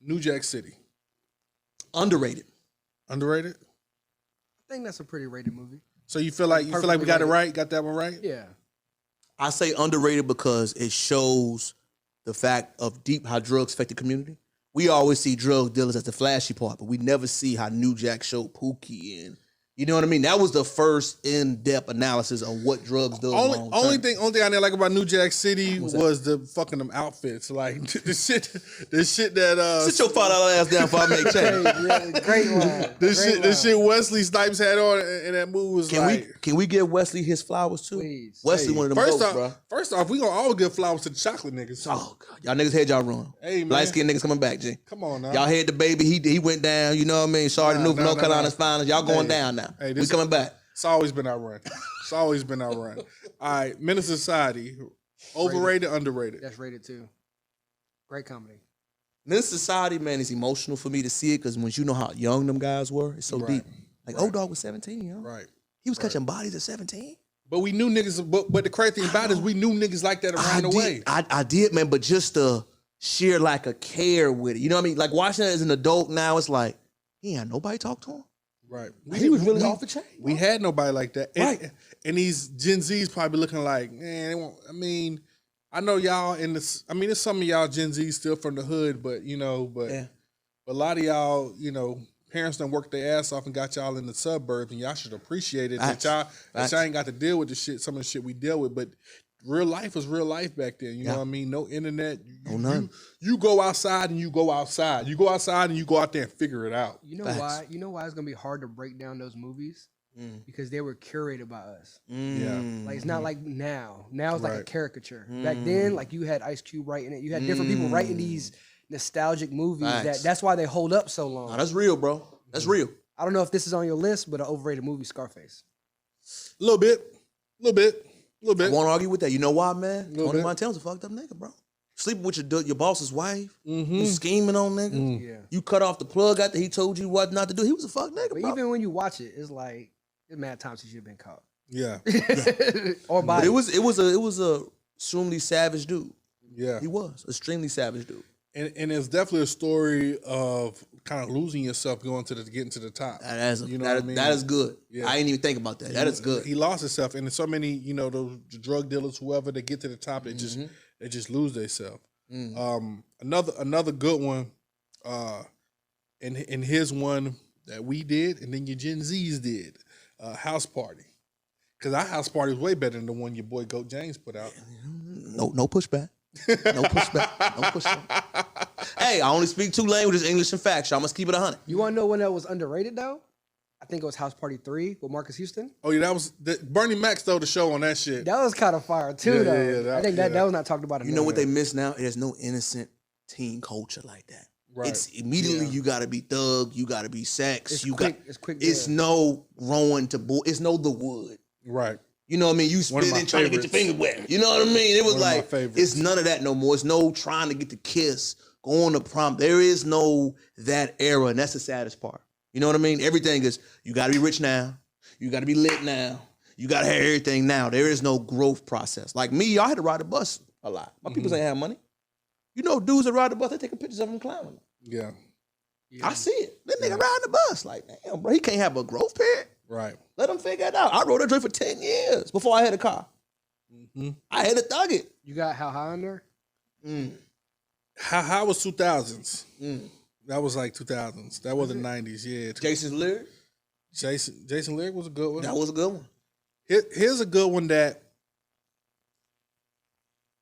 New Jack City. Underrated. Underrated. I think that's a pretty rated movie. So you feel like we got it Perfectly right? Got that one right? Yeah. I say underrated because it shows the fact of how drugs affect the community. We always see drug dealers as the flashy part, but we never see how New Jack showed Pookie and you know what I mean? That was the first in-depth analysis of what drugs do. Only thing I didn't like about New Jack City was the fucking them outfits. Like the shit that Sit your $5 ass down before I make change. Great line. this shit Wesley Snipes had on in that movie was Can we give Wesley his flowers too? Please. Wesley one of them goats, bro. First off, we gonna always give flowers to the chocolate niggas. Oh God, y'all niggas had y'all run. Hey, man. Light skinned niggas coming back, G. Come on now. Y'all had the baby. He went down. You know what I mean? Sorry, North Carolina's finals. Y'all going down now. Hey, we coming back. It's always been our run. It's always been our run. All right, Menace Society, overrated, underrated. That's rated too. Great comedy. This society, man, is emotional for me to see it because when you know how young them guys were, it's so deep. Like old dog was 17, you know? Right. He was catching bodies at 17. But we knew niggas. But the crazy thing about it is we knew niggas like that around the way. I did, man. But just the sheer lack of care with it, you know what I mean? Like watching it as an adult now, it's like he ain't had nobody talk to him. Right. He was really off the chain. We had nobody like that. Right. And these Gen Zs probably looking like, man, they won't, I mean, I know y'all in this. I mean, there's some of y'all Gen Zs still from the hood, but but a lot of y'all, parents done worked their ass off and got y'all in the suburbs, and y'all should appreciate it that y'all ain't got to deal with the shit, some of the shit we deal with. But real life was real life back then. You know what I mean? No internet. You go outside and you go outside. You go outside and you go out there and figure it out. You know why? You know why it's gonna be hard to break down those movies? Because they were curated by us. Yeah. Like it's not like now. Now it's like a caricature. Back then, like you had Ice Cube writing it. You had different people writing these nostalgic movies. That's why they hold up so long. No, that's real, bro. That's real. I don't know if this is on your list, but an overrated movie, Scarface. A little bit. I won't argue with that. You know why, man? Tony bit. Montana's a fucked up nigga, bro. Sleeping with your boss's wife. You scheming on niggas. Yeah. You cut off the plug after he told you what not to do. He was a fuck nigga, But bro. even when you watch it, it's like it's mad times he should have been caught. Yeah. Or by But it was a extremely savage dude. Yeah. He was extremely savage dude. And it's definitely a story of kind of losing yourself getting to the top. You know what I mean? That is good. Yeah. I didn't even think about that. That is good. He lost himself, and there's so many, those drug dealers, whoever, they get to the top, they just lose themselves. Another good one, and here's one that we did, and then your Gen Zs did, House Party. Because our House Party was way better than the one your boy Goat James put out. No pushback. No pushback. No pushback. Hey, I only speak 2 languages, English and facts. I must keep it 100. You want to know when that was underrated, though? I think it was House Party 3 with Marcus Houston. Oh, yeah, that was... Bernie Mac stole the show on that shit. That was kind of fire, too, though. I think that was not talked about enough. You know what they miss now? There's no innocent teen culture like that. Right. It's immediately you got to be thug, you got to be sex. It's quick. It's no growing to... It's no The Wood. Right. You know what I mean? You spitting trying to get your finger wet. You know what I mean? It was like, it's none of that no more. It's no trying to get the kiss, going to prom. There is no that era, and that's the saddest part. You know what I mean? Everything is, you got to be rich now. You got to be lit now. You got to have everything now. There is no growth process. Like me, y'all had to ride the bus a lot. My people ain't have money. You know, dudes that ride the bus, they taking pictures of them climbing. Yeah. I see it. That nigga riding the bus. Like, damn, bro, he can't have a growth period. Right. Let him figure it out. I rode that joint for 10 years before I had a car. I had to thug it. You got How High on there? How High was 2000s. That was like 2000s. That was the 90s, yeah. Jason's lyric? Jason Lyric was a good one. That was a good one. Here's a good one that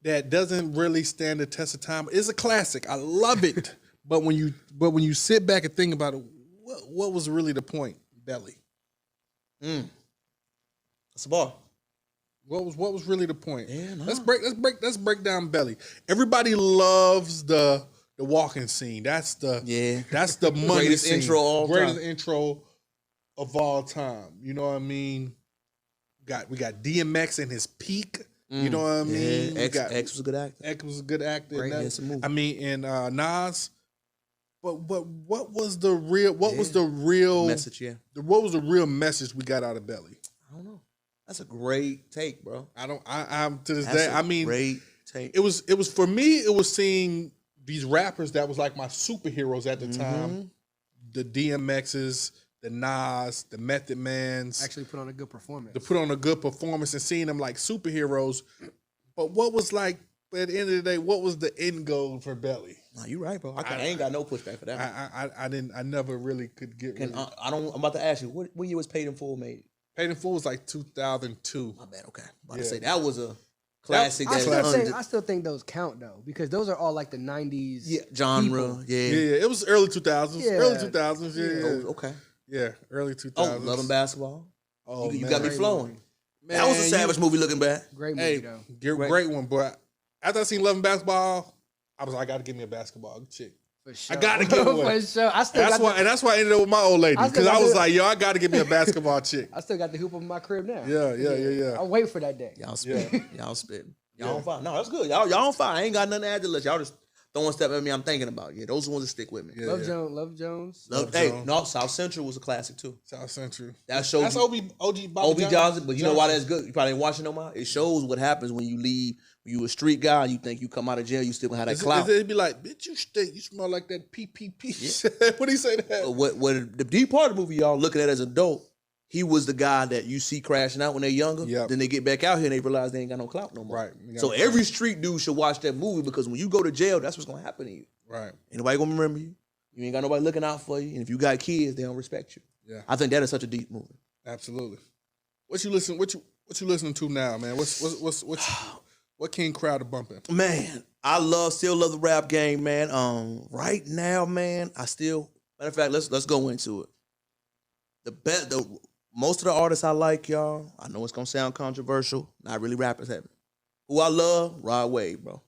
doesn't really stand the test of time. It's a classic. I love it. But when you sit back and think about it, what was really the point? Belly. That's a bar. What was really the point? Yeah, no. Let's break down Belly. Everybody loves the walking scene. That's the money greatest scene. Greatest intro of all time. You know what I mean? We got DMX in his peak. You know what I mean? X was a good actor. X was a good actor. Great handsome movie. I mean, and Nas. But what was the real message? Yeah. What was the real message we got out of Belly? I don't know. That's a great take, bro. I'm to this day. I mean, great take. It was for me. It was seeing these rappers that was like my superheroes at the time. The DMXs, the Nas, the Method Mans. Actually put on a good performance. To put on a good performance and seeing them like superheroes. But what was like, at the end of the day, what was the end goal for Belly? No, you right, bro. I ain't got no pushback for that. I never really could get. I'm about to ask you, what year was Paid in Full made? Paid in Full was like 2002. My bad. Okay, about to say that was a classic. I still think those count though, because those are all like the '90s genre. People. Yeah, it was early 2000s. Yeah. Early 2000s. Yeah. Oh, okay. Yeah, early 2000s. Oh, Love and Basketball. Oh, you got me flowing. Man, that was a Savage movie looking back. Great movie though. Great one, but after I seen Love and Basketball, I was like, I gotta give me a basketball chick. For sure. I gotta get one. For sure. That's why I ended up with my old lady, because I was like, yo, I gotta get me a basketball chick. I still got the hoop up in my crib now. Yeah. I'll wait for that day. Y'all spitting. Y'all on fire. No, that's good. Y'all on fire. I ain't got nothing to add to this. Y'all just throwing stuff at me I'm thinking about. Yeah, those are the ones that stick with me. Yeah, Love Jones. South Central was a classic too. South Central. That shows that's OG Bobby Johnson, but you know why that's good? You probably ain't watching no more. It shows what happens when you leave. When you a street guy, you think you come out of jail, you still gonna have that clout. It'd be like, bitch, you stink. You smell like that PPP. Yeah. What do you say to that? What the deep part of the movie y'all looking at as an adult, he was the guy that you see crashing out when they're younger. Yep. Then they get back out here and they realize they ain't got no clout no more. Right. So every street dude should watch that movie, because when you go to jail, that's what's gonna happen to you. Right. Ain't nobody gonna remember you. You ain't got nobody looking out for you. And if you got kids, they don't respect you. Yeah. I think that is such a deep movie. Absolutely. What you listening to now, man? What King Crowder bumping? Man, I still love the rap game, man. Right now, man, matter of fact, let's go into it. Most of the artists I like, y'all, I know it's gonna sound controversial, not really rappers heavy. Who I love, Rod Wave, bro.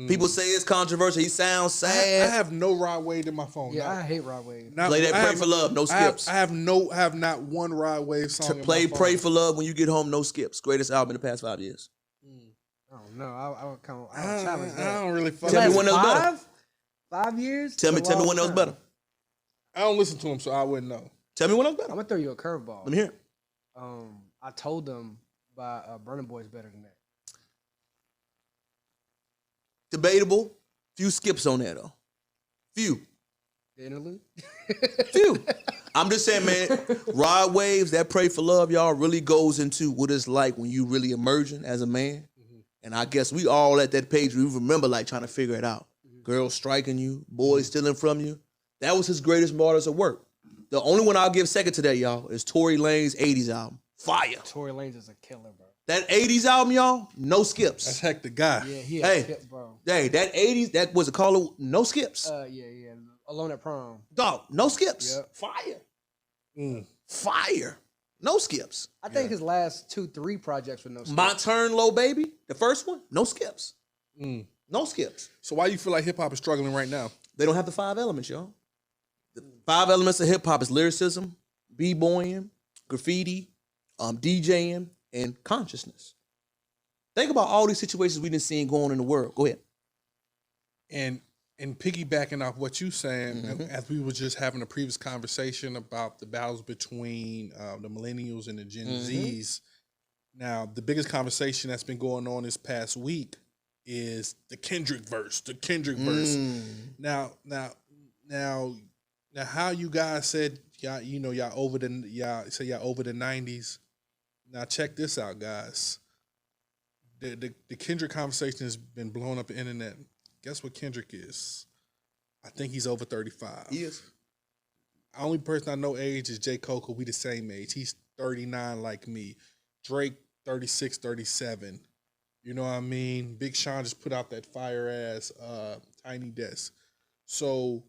People say it's controversial. He sounds sad. I have no Rod Wave in my phone. Yeah, I hate Rod Wave. Play that Pray for Love, no skips. I have not one Rod Wave song. Play Pray for Love when you get home, no skips. Greatest album in the past 5 years. I don't know. I challenge that. I don't really fuck. Tell me when that was better. 5 years? Tell me when that was better. I don't listen to him, so I wouldn't know. Tell me when that was better. I'm gonna throw you a curveball. Let me hear it. I told them by Burna Boy's better than that. Debatable. Few skips on there though. Few. The interlude. Few. I'm just saying, man, Rod Waves, that Pray for Love, y'all, really goes into what it's like when you really emerging as a man. And I guess we all at that page, we remember like trying to figure it out. Girls striking you, boys stealing from you. That was his greatest martyrs of work. The only one I'll give second to that, y'all, is Tory Lanez 80s album. Fire. Tory Lanez is a killer, bro. That 80s album, y'all, no skips. That's heck the guy. Yeah, he Hey. a skip, bro. Hey, that 80s, that was a call, no skips. Yeah. Alone at Prom. Dog, no skips. Yep. Fire. Fire. No skips. I think his last 2-3 projects were no skips. My Turn, Low Baby, the first one, no skips. No skips. So why you feel like hip hop is struggling right now? They don't have the 5 elements, y'all. The 5 elements of hip hop is lyricism, b-boying, graffiti, DJing, and consciousness. Think about all these situations we've been seeing going on in the world. Go ahead. And piggybacking off what you saying, as we were just having a previous conversation about the battles between the millennials and the Gen Zs. Now, the biggest conversation that's been going on this past week is the Kendrick verse. Now, how you guys said y'all over the 90s. Now check this out, guys. The Kendrick conversation has been blowing up the internet. Guess what Kendrick is? I think he's over 35. He is. The only person I know age is J. Cole, 'cause we the same age. He's 39 like me. Drake, 36, 37. You know what I mean? Big Sean just put out that fire-ass Tiny Desk. So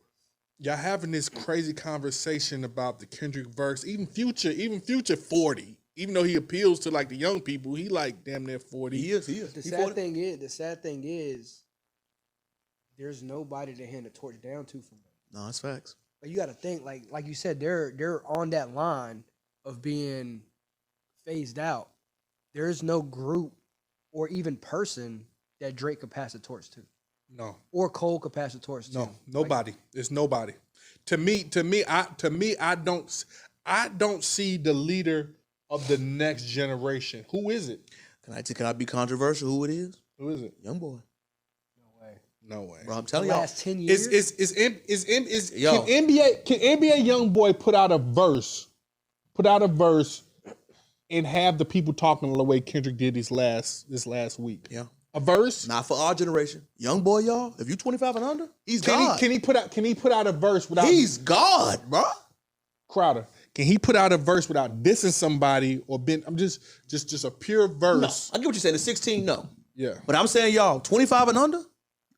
y'all having this crazy conversation about the Kendrick verse. Even Future 40. Even though he appeals to like the young people, he like damn near 40. He is. The sad thing is, there's nobody to hand the torch down to from them. No, it's facts. But you got to think, like you said, they're on that line of being phased out. There's no group or even person that Drake could pass the torch to. No. Or Cole could pass the torch to. No, nobody. There's nobody. To me, I don't see the leader of the next generation. Who is it? Can I be controversial? Who it is? Who is it? Young boy. No way. Bro, I'm The telling y'all. last 10 years. Yo. Can NBA Young Boy put out a verse and have the people talking the way Kendrick did this last week? Yeah. A verse? Not for our generation. Young boy, y'all. If you 25 and under, he's God. Can he put out a verse without He's God, bro. Crowder? Can he put out a verse without dissing somebody or I'm just a pure No, verse? I get what you're saying. The 16, no. Yeah. But I'm saying, y'all, 25 and under,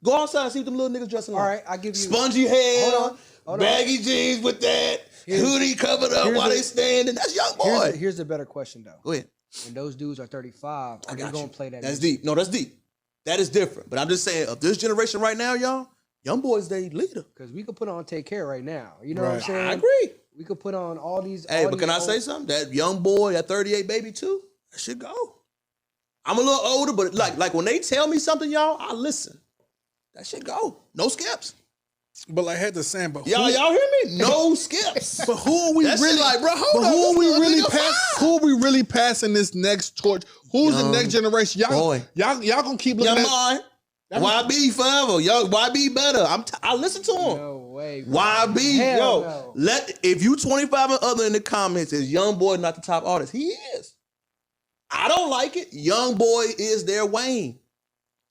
go outside and see what them little niggas dressing like. All right, I give you Spongy hair, Hold on. baggy jeans with that, hoodie covered up while they standing. That's young boy. Here's the better question though. Go ahead. When those dudes are 35, are they got gonna you. play that? That's music? deep. No, that's deep. That is different. But I'm just saying, of this generation right now, y'all, young boys, they leader. Because we could put on Take Care right now. You know what I'm saying? I agree. We could put on all these. Hey, all but can these I say old- something? That young boy, that 38 baby too, that should go. I'm a little older, but like when they tell me something, y'all, I listen. That should go. No skips. But like I had to say, Y'all hear me? No skips. But who are we That shit really like, bro, hold but on, who this are we little really nigga fine. who are we really passing this next torch? Who's the Young next generation? boy. Y'all gonna keep looking Young at boy. YB forever. Yo, YB better. I listen to him. No way. YB, Hell yo. no. If you 25 and other in the comments, is Young Boy not the top artist? He is. I don't like it. Young Boy is their Wayne.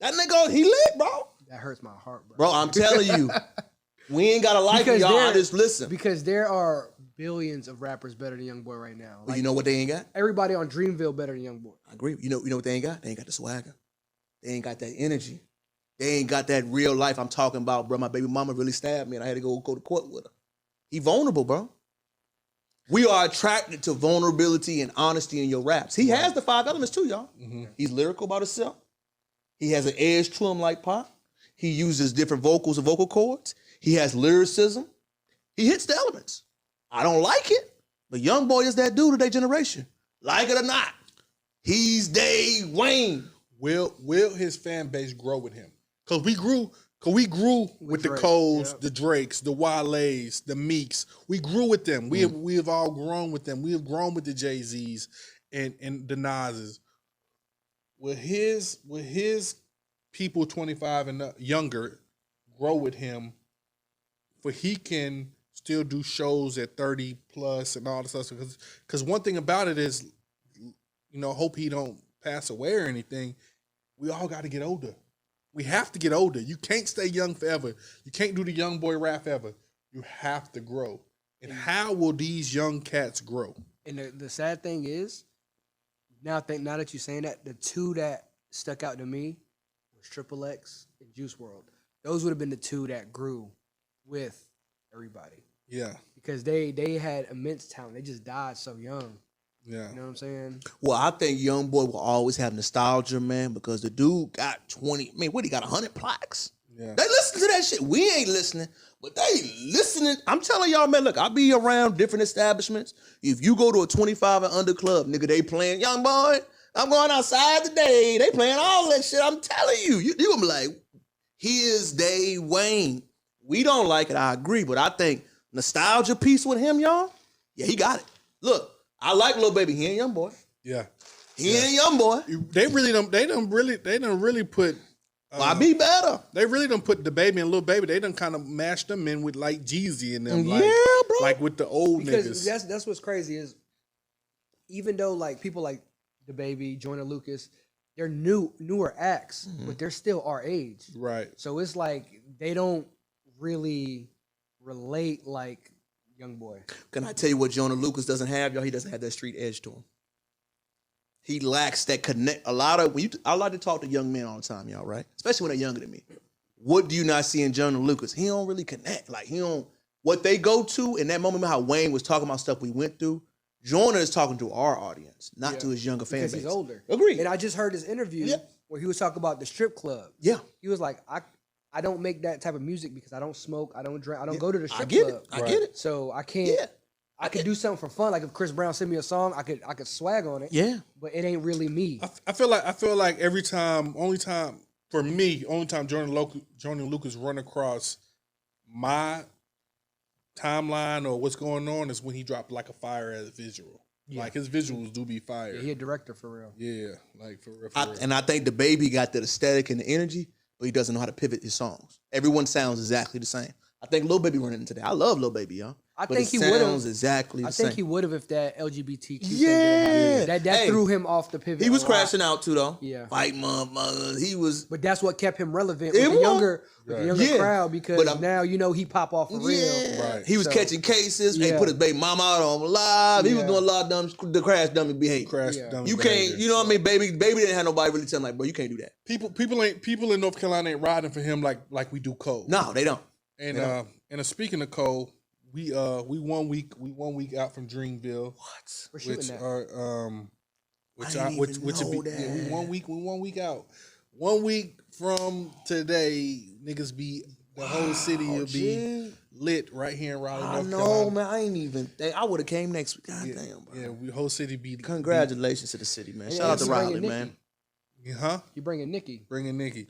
That nigga, he lit, bro. That hurts my heart, bro. Bro, I'm telling you. We ain't gotta like it, Because y'all. I there- just listen. Because there are billions of rappers better than Young Boy right now. But you know what they ain't got? Everybody on Dreamville better than Young Boy. I agree. You know what they ain't got? They ain't got the swagger. They ain't got that energy. They ain't got that real life I'm talking about, bro. My baby mama really stabbed me and I had to go to court with her. He vulnerable, bro. We are attracted to vulnerability and honesty in your raps. He has the 5 elements too, y'all. He's lyrical about himself. He has an edge to him like Pop. He uses different vocals and vocal chords. He has lyricism. He hits the elements. I don't like it, but Young Boy is that dude of their generation. Like it or not, he's they Wayne. Will his fan base grow with him? Cause we grew with the Drake, Coles, yep. the Drakes, the Wale's, the Meeks. We grew with them. We have all grown with them. We have grown with the Jay-Z's and the Nas's. Will his people 25 and younger grow with him for he can still do shows at 30 plus and all this stuff. Because one thing about it is, hope he don't pass away or anything. We all got to get older. We have to get older. You can't stay young forever. You can't do the young boy rap forever. You have to grow. And how will these young cats grow? And the sad thing is, now that you're saying that, the two that stuck out to me was Triple X and Juice WRLD. Those would have been the two that grew with everybody. Yeah. Because they had immense talent. They just died so young. Yeah. You know what I'm saying? Well, I think Young Boy will always have nostalgia, man, because the dude got 20, he got 100 plaques. Yeah. They listen to that shit. We ain't listening, but they listening. I'm telling y'all, man, look, I be around different establishments. If you go to a 25 and under club, nigga, they playing Young Boy. I'm going outside today. They playing all that shit. I'm telling you. You gonna be like, here's Dave Wayne. We don't like it, I agree, but I think nostalgia piece with him, y'all, yeah, he got it. Look, I like Lil Baby. He ain't Young Boy. Yeah. He ain't Young Boy. They done really put Why be better? They really done put the Baby and Lil Baby. They done kind of mashed them in with like Jeezy and them, like, yeah, bro. like with the old Because niggas. that's what's crazy is, even though like people like the Baby, Joyner Lucas, they're newer acts, but they're still our age. Right. So it's like they don't really relate like Young Boy. Can I tell you what Joyner Lucas doesn't have, y'all? He doesn't have that street edge to him. He lacks that connect. I like to talk to young men all the time, y'all, right? Especially when they're younger than me. What do you not see in Joyner Lucas? He don't really connect. Like, he don't, what they go to in that moment, how Wayne was talking about stuff we went through, Joyner is talking to our audience, not to his younger fan base. Because he's older. Agreed. And I just heard his interview where he was talking about the strip club. Yeah. He was like, I don't make that type of music because I don't smoke, I don't drink, I don't go to the strip I get club. it. I get it. So I can't. I could do something for fun. Like if Chris Brown sent me a song, I could swag on it. Yeah. But it ain't really me. I feel like every time, only time Joyner Lucas run across my timeline or what's going on is when he dropped like a fire as a visual. Yeah. Like his visuals do be fire. Yeah, he a director for real. Yeah, like for real. And I think the Baby got that aesthetic and the energy, but he doesn't know how to pivot his songs. Everyone sounds exactly the same. I think Lil Baby running into that. I love Lil Baby, y'all. I think he would have. Exactly the I same. think he would have if that LGBTQ thing Yeah. didn't happen. That threw him off the pivot. He was crashing out too, though. Yeah. Fight motherfuckers. He was. But that's what kept him relevant with the younger crowd because now he pop off for real. Right. He was catching cases. He put his baby mama out on live. He was doing a lot of the crash dummy behavior. Dummy you behavior. can't. You know what I mean? Baby didn't have nobody really tell him like, bro, you can't do that. People in North Carolina ain't riding for him like we do Cole. No, they don't. And speaking of Cole, we 1 week out from Dreamville. What? We're shooting Which would be we 1 week out. 1 week from today, niggas be the whole city will be lit right here in Raleigh, North Carolina. Man, I ain't even think I would have came next week. God damn, bro. Yeah, we whole city be. Congratulations to the city, man. Shout out to Raleigh, man. You bringing Nikki? Bringing Nikki.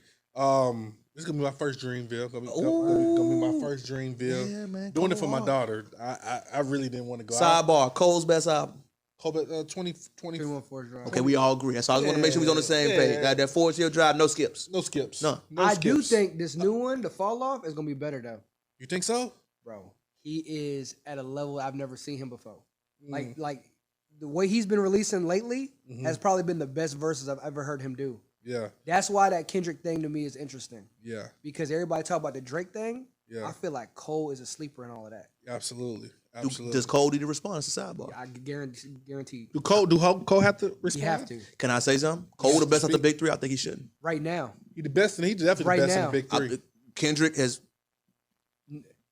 This is gonna be my first Dreamville. Gonna be my first Dreamville. Yeah, man. Doing it for my daughter. I really didn't want to go. Sidebar: Cole's best album. Cole, 2020. 21 Forest Drive. Okay, we all agree. That's all I want to make sure we on the same page. Got that Forest Hill Drive, no skips. No skips. None. I do think this new one, the Fall Off, is gonna be better though. You think so, bro? He is at a level I've never seen him before. Like the way he's been releasing lately has probably been the best verses I've ever heard him do. Yeah. That's why that Kendrick thing to me is interesting. Yeah. Because everybody talk about the Drake thing. Yeah. I feel like Cole is a sleeper in all of that. Absolutely. Does Cole need to respond? It's a sidebar. I guarantee. Do Cole have to respond? You have to. Can I say something? Cole the best of the big three? I think he shouldn't. Right now. He the best, and he's definitely the best in the big three. Kendrick has.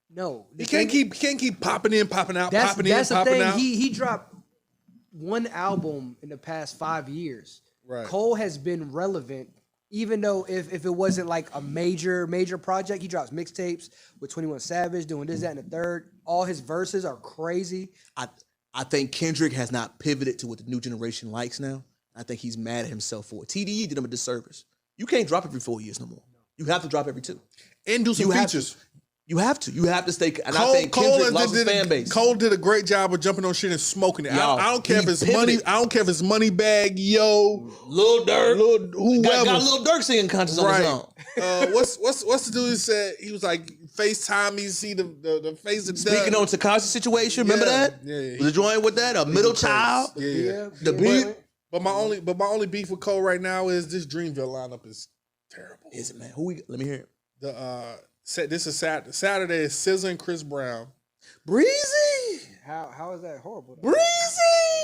No. He can't keep popping in, popping out, popping in, that's the popping thing. out. He dropped one album in the past 5 years. Right. Cole has been relevant, even though if it wasn't like a major project, he drops mixtapes with 21 Savage, doing this, that, and the third. All his verses are crazy. I think Kendrick has not pivoted to what the new generation likes now. I think he's mad at himself for it. TDE did him a disservice. You can't drop every 4 years no more. You have to drop every 2. And do some features. You have to. You have to stay. And I think Kendrick lost his fan base. Cole did a great job of jumping on shit and smoking it. Yo, I don't care if it's money. I don't care if it's Money Bag, Yo, Lil Durk, whoever. Got Lil Durk singing conscious on his own. What's the dude who said he was like FaceTime me, see the face of Speaking on Tekashi situation, remember that? Yeah. Was it joined with that? A middle child? Yeah. The beat? But my only beef with Cole right now is this Dreamville lineup is terrible. Is it, man? Let me hear it. This is Saturday is SZA and Chris Brown. Breezy! How is that horrible? Breezy!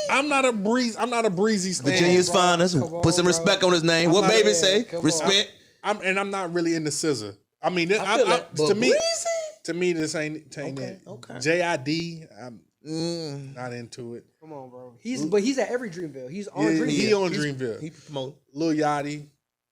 I'm not a breezy stan. Virginia's finest. Put some respect on his name. What baby say? Respect. I'm not really into SZA. I mean, to me, this ain't it. Okay. JID, I'm not into it. Come on, bro. He's at every Dreamville. He's on Dreamville. He on Dreamville. He promoted. Lil Yachty,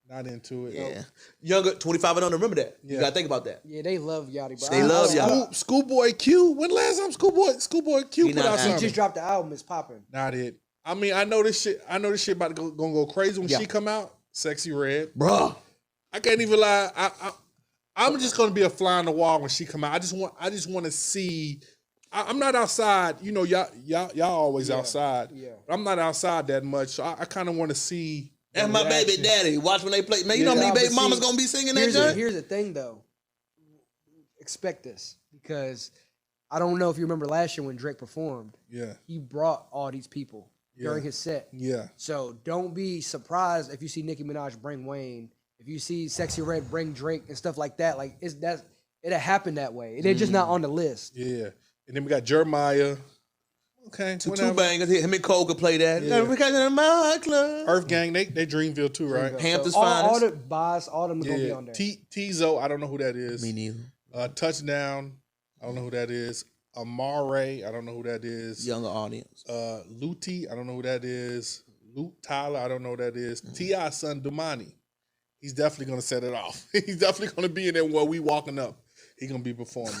not into it. Yeah. Younger, 25 and under. Remember that. You gotta think about that. Yeah, they love Yachty, bro. They love Yachty. Schoolboy Q. When the last time Schoolboy Q put out something? He just dropped the album. It's popping. Not it. I mean, I know this shit about to gonna go crazy when she come out. Sexy Red, bro. I can't even lie. I'm just gonna be a fly on the wall when she come out. I just want to see. I'm not outside. You know, y'all always outside. Yeah. I'm not outside that much, so I kind of want to see. That's my baby daddy. Watch when they play. Man, you know how many baby mamas gonna be singing that joint? Here's the thing, though. Expect this, because I don't know if you remember last year when Drake performed. Yeah. He brought all these people during his set. Yeah. So don't be surprised if you see Nicki Minaj bring Wayne. If you see Sexy Red bring Drake and stuff like that. Like it happened that way. They're just not on the list. Yeah. And then we got Jeremiah. Okay. Two bangers. Him and Cole could play that. Yeah. Because of my club. Earth Gang, they Dreamville too, right? Hampton's all finest. the Boss, all them are gonna be on there. Tizo, I don't know who that is. Me neither. Touchdown, I don't know who that is. Amare, I don't know who that is. Younger audience. Luti, I don't know who that is. Luke Tyler, I don't know who that is. T.I.'s son, Dumani. He's definitely going to set it off. He's definitely going to be in there while we walking up. He's going to be performing.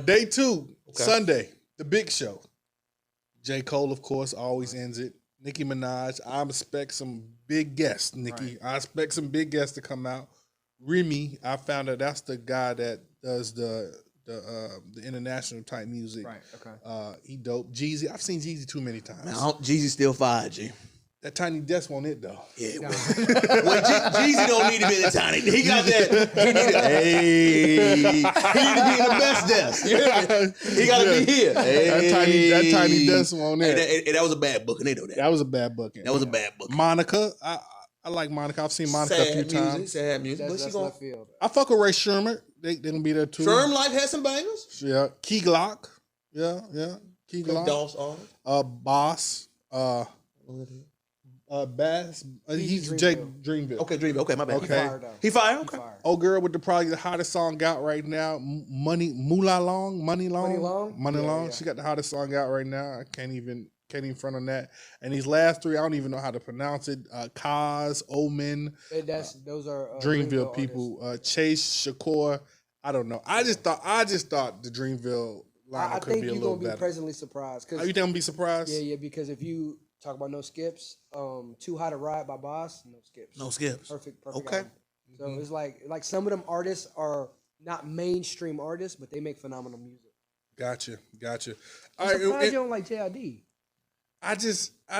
Day 2, Sunday, the big show. J. Cole, of course, always ends it. Nicki Minaj. I expect some big guests, Nicki. Right. I expect some big guests to come out. Remy, I found out that's the guy that does the international type music. Right, okay. He dope. Jeezy, I've seen Jeezy too many times. Man, Jeezy still fire, G. That Tiny Desk on it though. Yeah. Well, Jeezy don't need to be in the Tiny. He got that. He need to be in the best desk. He got to be here. That Tiny Desk on it. That was a bad booking. They know that. That was a bad booking. That was a bad booking. Monica, I like Monica. I've seen Monica a few times. Sad music. That's left field. I fuck with Ray Sherman. They gonna be there too. Sherm Life has some bangers. Yeah. Key Glock. Yeah. Key Glock. Boss. Bess. He's Jake Dreamville. Okay, Dreamville. Okay, my bad. Okay. He fired. Okay. Old girl with probably the hottest song out right now. Money Long. Yeah. She got the hottest song out right now. I can't even front on that. And these last three, I don't even know how to pronounce it. Kaz, Omen. Those are Dreamville people. Chase, Shakur. I don't know. I just thought the Dreamville lineup could be a little better. I think you're gonna be pleasantly surprised. You think I'm gonna be surprised? Yeah. Because if you talk about no skips, Too High to Ride by Boss, no skips. No skips. Perfect. Okay. Album. So it's like some of them artists are not mainstream artists, but they make phenomenal music. Gotcha. I'm surprised you don't like JID. I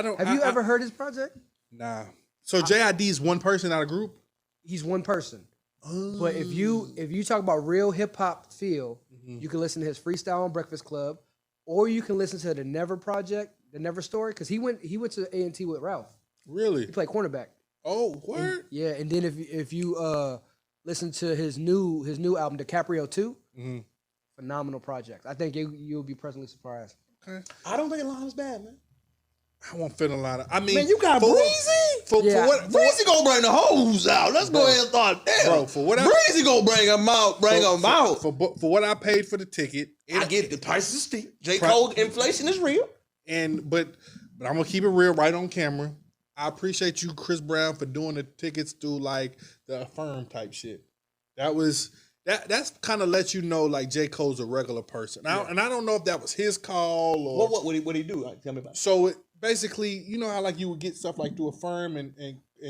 don't. Have you ever heard his project? Nah. So JID is one person out of group? He's one person. But if you talk about real hip hop feel, you can listen to his freestyle on Breakfast Club, or you can listen to the Never Project, the Never Story, because he went to A&T with Ralph. Really? He played cornerback. Oh, word? And then if you listen to his new album, DiCaprio 2, phenomenal project. I think you'll be pleasantly surprised. Okay. I don't think the line is bad, man. I won't fit a lot of. I mean, man, you got Breezy. Breezy gonna bring the hose out. Let's go ahead and start. Damn, bro, for what Breezy gonna bring them out. For what I paid for the ticket, I get the price is steep. J. Cole inflation is real. But I'm gonna keep it real right on camera. I appreciate you, Chris Brown, for doing the tickets through like the Affirm type shit. That's kind of lets you know like J. Cole's a regular person. And I don't know if that was his call or what would he do? Like, tell me about it. So basically, you know how like you would get stuff like through Affirm and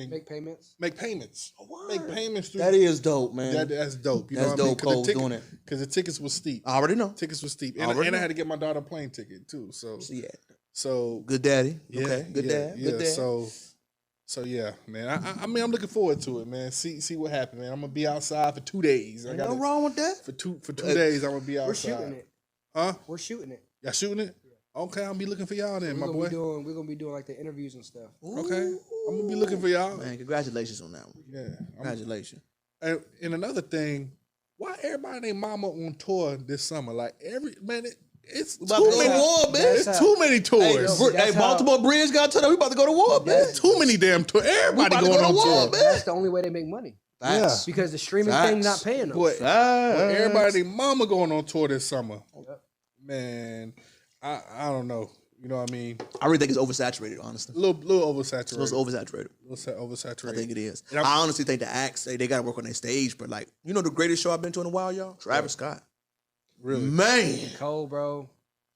make payments. Make payments. Oh, make payments through. That is dope, man. That's dope. You that's know dope. Cole's doing it because the tickets was steep. I already know. Tickets was steep, and I had to get my daughter a plane ticket too. So yeah. So good daddy. Yeah, okay. Good dad. Yeah. Good dad. So So yeah, man. I mean, I'm looking forward to it, man. See what happens, man. I'm gonna be outside for 2 days. Ain't nothing wrong with that. For two days. I'm gonna be outside. We're shooting it. Huh? We're shooting it. Y'all shooting it? Okay, I'll be looking for y'all then, my boy. We're gonna be doing like the interviews and stuff. Okay, I'm gonna be looking for y'all. Man, congratulations on that one. Yeah, Congratulations. And another thing, why everybody and their mama on tour this summer? Like it's about to too go many. to war, man. It's too many tours. Hey, Baltimore Bridge got to know we about to go to war, man. It's too many damn tours. Everybody about to going go on to war, tour. man. That's the only way they make money. Facts. Because the streaming Facts. thing not paying them. But everybody, and their mama going on tour this summer. Yep. Man, I don't know. You know what I mean? I really think it's oversaturated, honestly. A little oversaturated. It's oversaturated. Oversaturated. I think it is. And I honestly think the acts, they got to work on their stage, but like, you know the greatest show I've been to in a while, y'all? Travis Scott. Really? Man. Cold, bro.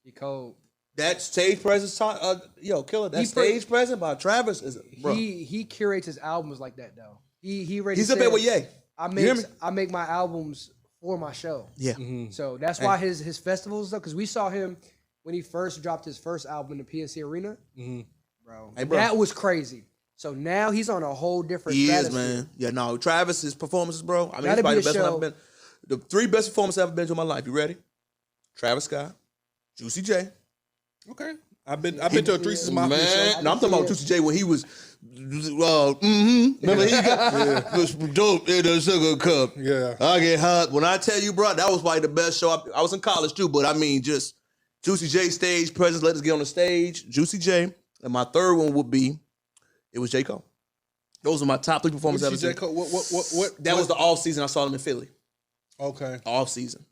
He cold. That stage presence, Killer, that stage presence by Travis is, bro. He curates his albums like that, though. He already He's up said, there with Ye. I make my albums for my show. Yeah. So that's why his festivals, though, because we saw him when he first dropped his first album in the PNC Arena. Bro, Hey, bro. that was crazy. So now he's on a whole different He is, stratosphere. man. Yeah, no, Travis's performances, bro. I mean, Gotta it's probably be the a best one show. I've been. The 3 best performances I've ever been to in my life. You ready? Travis Scott, Juicy J. Okay. I've been to a Three Six Mafia show. No, I'm talking about Juicy J when he was, remember he got some dope in a sugar cup. Yeah. I get hot. When I tell you, bro, that was probably the best show. I was in college too, but I mean, just Juicy J stage presence. Let us get on the stage. Juicy J. And my third one would be, it was J. Cole. Those are my top 3 performances I've ever J. seen. Cole, what? That was the off season. I saw them in Philly. Okay. Off season.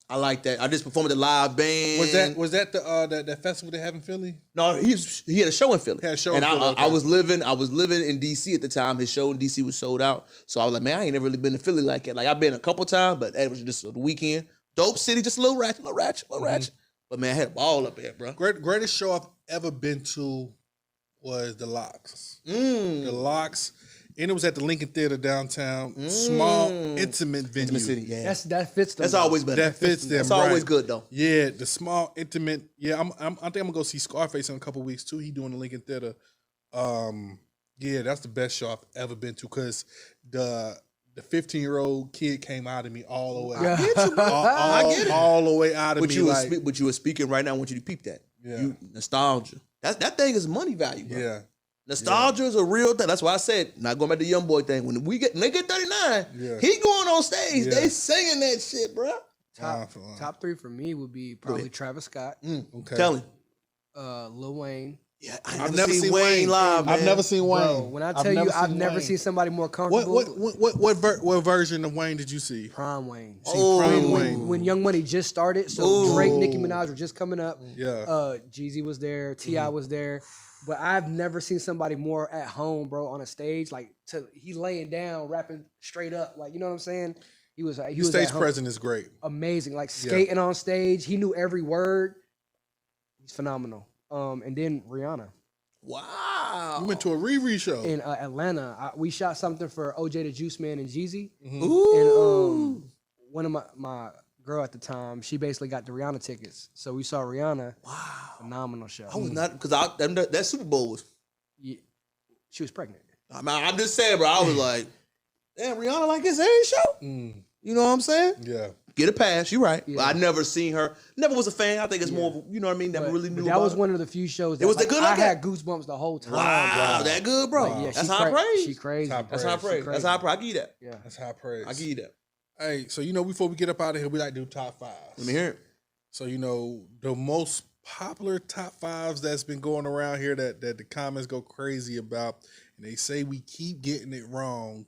I like that. I just performed at the live band. Was that the that festival they have in Philly? No, he had a show in Philly. Had a show and in Philly, okay. I was living in DC at the time. His show in DC was sold out. So I was like, man, I ain't never really been to Philly like that. Like I've been a couple times, but it was just the weekend. Dope city, just a little ratchet. But man, I had a ball up there, bro. Greatest show I've ever been to was the Locks. The Locks. And it was at the Lincoln Theater downtown. Small, intimate venue. Intimate city, yeah. That fits them. That's always better. That fits them. That's right. always good though. Yeah, the small, intimate. Yeah, I think I'm gonna go see Scarface in a couple weeks too. He doing the Lincoln Theater. Yeah, that's the best show I've ever been to because the 15-year-old kid came out of me all the way. Yeah. I get you, bro. I get it. All the way out of But me. you were speaking right now. I want you to peep that. Yeah. You, nostalgia. That thing is money value, bro. Yeah. Nostalgia is a real thing. That's why I said, not going back to the young boy thing. When they get 39, he going on stage. Yeah. They singing that shit, bro. Top 3 for me would be probably Travis Scott, Okay. Tell him. Lil Wayne. Yeah, I've never seen Wayne live, man. I've never seen Wayne. Bro, when I tell you, I've never seen somebody more comfortable. What version of Wayne did you see? Prime Wayne. Prime Wayne. When Young Money just started, so Drake, Nicki Minaj were just coming up. Yeah. Jeezy was there, T.I. was there. But I've never seen somebody more at home, bro, on a stage. Like he laying down, rapping straight up. Like, you know what I'm saying? He was Stage presence is great. Amazing. Like skating on stage. He knew every word. He's phenomenal. And then Rihanna. Wow. We went to a Riri show. In Atlanta. We shot something for OJ the Juice Man and Jeezy. Ooh. And one of my girl at the time, she basically got the Rihanna tickets. So we saw Rihanna. Wow. Phenomenal show. I was not, because that Super Bowl was, She was pregnant. I'm just saying, bro. I was like, damn, Rihanna like his age show? You know what I'm saying? Yeah. Get a pass, you're right. Yeah. But I never seen her. Never was a fan. I think it's more of, you know what I mean? Never really knew That about was it. one of the few shows that was that good I like had that? goosebumps the whole time. Wow, that good, bro. Like, yeah, That's she high praise. She crazy. That's high praise. That's high praise. I give you that. Yeah. That's high praise. I give you that. Hey, so before we get up out of here, we like to do top 5s. Let me hear it. So the most popular top 5s that's been going around here that the comments go crazy about, and they say we keep getting it wrong,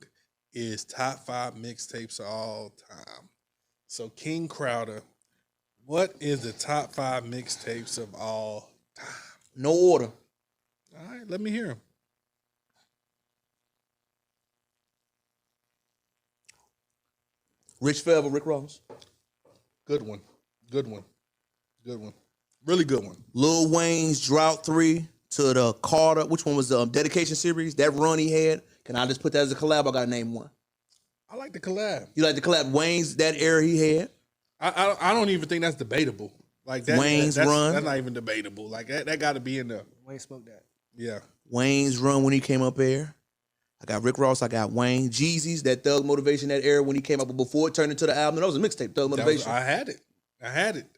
is top 5 mixtapes of all time. So King Crowder, what is the top 5 mixtapes of all time? No order. All right, let me hear them. Rich Forever, Rick Ross. Good one. Good one. Good one. Really good one. Lil Wayne's Drought 3 to the Carter. Which one was the Dedication series? That run he had. Can I just put that as a collab? I got to name one. I like the collab. You like the collab Wayne's, that era he had? I don't even think that's debatable. Like that, Wayne's that's run. That's not even debatable. Like that got to be in there. Wayne smoked that. Yeah. Wayne's run when he came up here. I got Rick Ross. I got Wayne. Jeezy's, that Thug Motivation, that era when he came up, but before it turned into the album. That was a mixtape, Thug Motivation. I had it.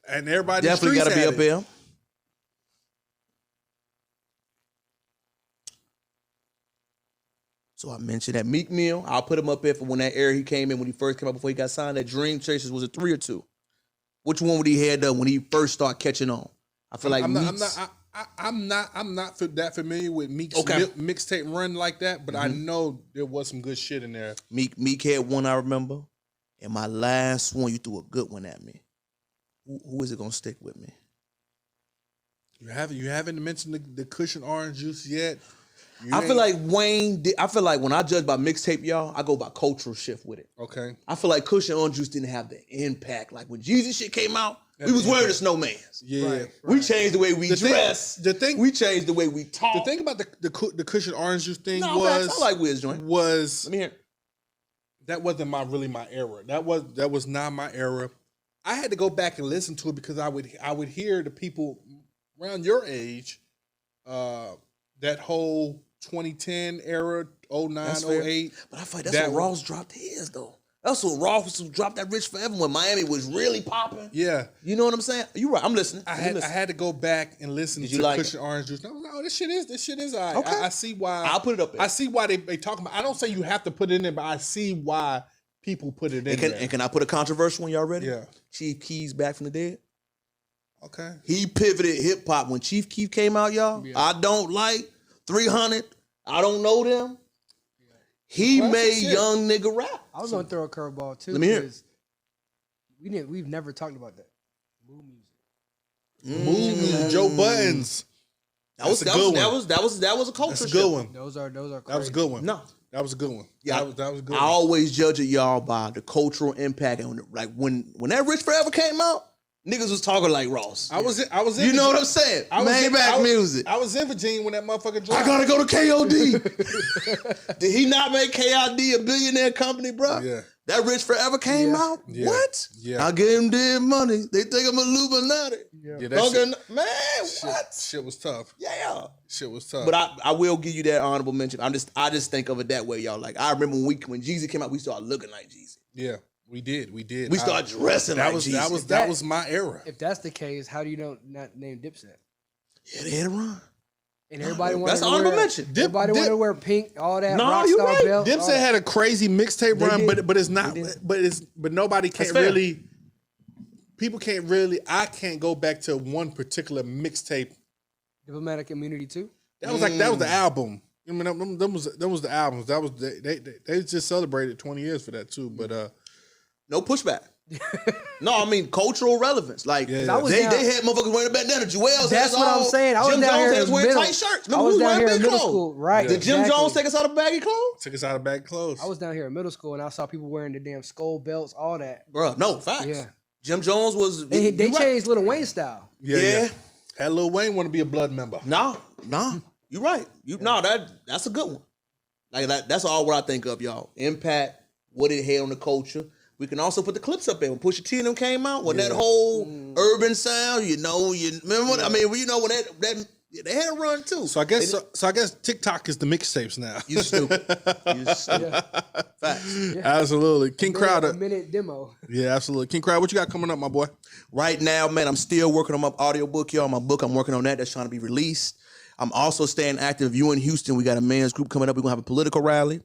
And everybody Definitely got to be up there. So I mentioned that Meek Mill. I'll put him up there for when that era he came in, when he first came out before he got signed. That Dream Chasers, was it 3 or 2? Which one would he had when he first started catching on? I feel like I'm not that familiar with Meek's mixtape run like that, but I know there was some good shit in there. Meek had one I remember, and my last one, you threw a good one at me. Who is it gonna stick with me? You haven't mentioned the cushion orange juice yet. I feel like Wayne I feel like when I judge by mixtape, y'all, I go by cultural shift with it. Okay. I feel like Cushion Orange Juice didn't have the impact. Like when Jeezy shit came out, we was wearing the snowmans. Yeah. Right. We changed the way we dress. We changed the way we talk. The thing about the cushion orange juice thing I like Wiz joint. Was let me hear. That wasn't really my era. That was not my era. I had to go back and listen to it because I would hear the people around your age, that whole 2010 era, 09, 08. But I feel like that's when Ross dropped his though. That's when Ross dropped that Rich Forever when Miami was really popping. Yeah. You know what I'm saying? You right. I'm listening. I had to go back and listen to Cushion Orange Juice. I was like, oh, this shit is all right. Okay. I see why. I'll put it up there. I see why they talk about. I don't say you have to put it in there, but I see why people put it in there. And can I put a controversial one? Y'all ready? Yeah. Chief Keef back from the dead. Okay. He pivoted hip hop when Chief Keef came out, y'all. Yeah. I don't like 300. I don't know them. He made young nigga rap. I was gonna throw a curveball too. Let me hear. We've never talked about that. Mood music. Joe Buttons. That was a culture That's a good one. Those are crazy. That was a good one. No. That was a good one. Yeah, that was a good one. I always judge it, y'all, by the cultural impact. And like when that Rich Forever came out, niggas was talking like Ross. I was in You know what I'm saying? Maybach music. I was in Virginia when that motherfucker dropped. I gotta go to KOD. Did he not make KID a billionaire company, bro? Yeah. That Rich Forever came out? Yeah. What? Yeah. I gave him dead money. They think I'm a Illuminati. Yeah, that what? Shit was tough. Yeah. Shit was tough. But I will give you that honorable mention. I just think of it that way, y'all. Like I remember when Jeezy came out, we started looking like Jeezy. Yeah. We did. We started dressing like Jeezy. That was my era. If that's the case, how do you not name Dipset? Yeah, they had a run. And everybody wanted That's honorable mention. Everybody wanted to wear pink, all that. No, you right. Belt, Dipset had a crazy mixtape run, but it's not. But nobody can't really. People can't really. I can't go back to one particular mixtape. Diplomatic Immunity too. That was that was the album. I mean, them was the albums. That was they just celebrated 20 years for that too. But no pushback. No, I mean cultural relevance. Like they had motherfuckers wearing a bandana. Joel's. That's what I'm saying. I was Jim down Jones here was wearing tight shirts. Remember, I was we down here in middle clothes. school, right? Did Jim Jones take us out of baggy clothes? Took us out of baggy clothes. I was down here in middle school and I saw people wearing the damn skull belts, all that. Bro, no facts. Yeah. Jim Jones was. They changed Lil Wayne style. Yeah. Had Lil Wayne want to be a blood member? No. You're right. That's a good one. Like that's all what I think of, y'all. Impact, what it had on the culture. We can also put the clips up there when Pusha T and them came out. When that whole urban sound, you remember what I mean? When that they had a run too. So I guess TikTok is the mixtapes now. You stupid. Facts. Yeah. Absolutely. King Crowder. A minute demo. Yeah, absolutely. King Crowder, what you got coming up, my boy? Right now, man, I'm still working on my audiobook, y'all. My book, I'm working on that. That's trying to be released. I'm also staying active. You in Houston, we got a men's group coming up. We're going to have a political rally.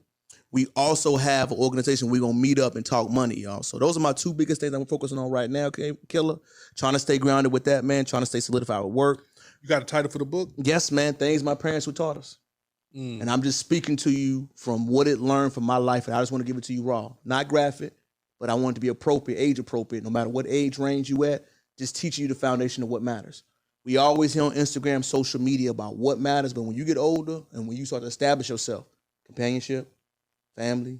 We also have an organization we're going to meet up and talk money, y'all. So those are my two biggest things I'm focusing on right now, Killer. Trying to stay grounded with that, man. Trying to stay solidified with work. You got a title for the book? Yes, man. Things my parents who taught us. And I'm just speaking to you from what it learned from my life, and I just want to give it to you raw. Not graphic, but I want it to be appropriate, age appropriate, no matter what age range you at, just teaching you the foundation of what matters. We always hear on Instagram, social media about what matters, but when you get older and when you start to establish yourself, companionship, family,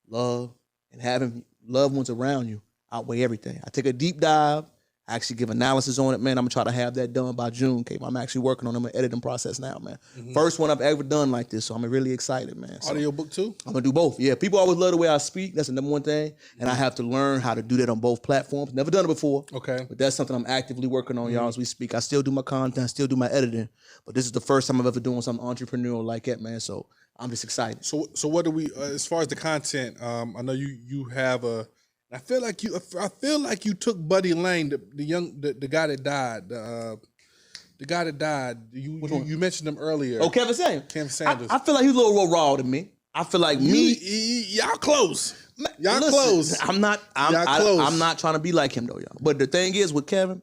love, and having loved ones around you outweigh everything. I take a deep dive. I actually give analysis on it, man. I'm gonna try to have that done by June. I'm actually working on them, an editing process now, man. First one I've ever done like this, so I'm really excited, man. So Audio book too? I'm gonna do both. Yeah, people always love the way I speak. That's the number one thing, and I have to learn how to do that on both platforms. Never done it before. Okay. But that's something I'm actively working on, y'all, as we speak. I still do my content, I still do my editing, but this is the first time I've ever doing something entrepreneurial like that, man. So I'm just excited. So what do we as far as the content? I know you have a. I feel like you took Buddy Lane, the guy that died. The guy that died. You mentioned him earlier. Oh, Kevin Sanders. Kevin Sanders. I feel like he's a little more raw than me. I feel like y'all close. Y'all Listen, close. I'm not trying to be like him though, y'all. But the thing is with Kevin,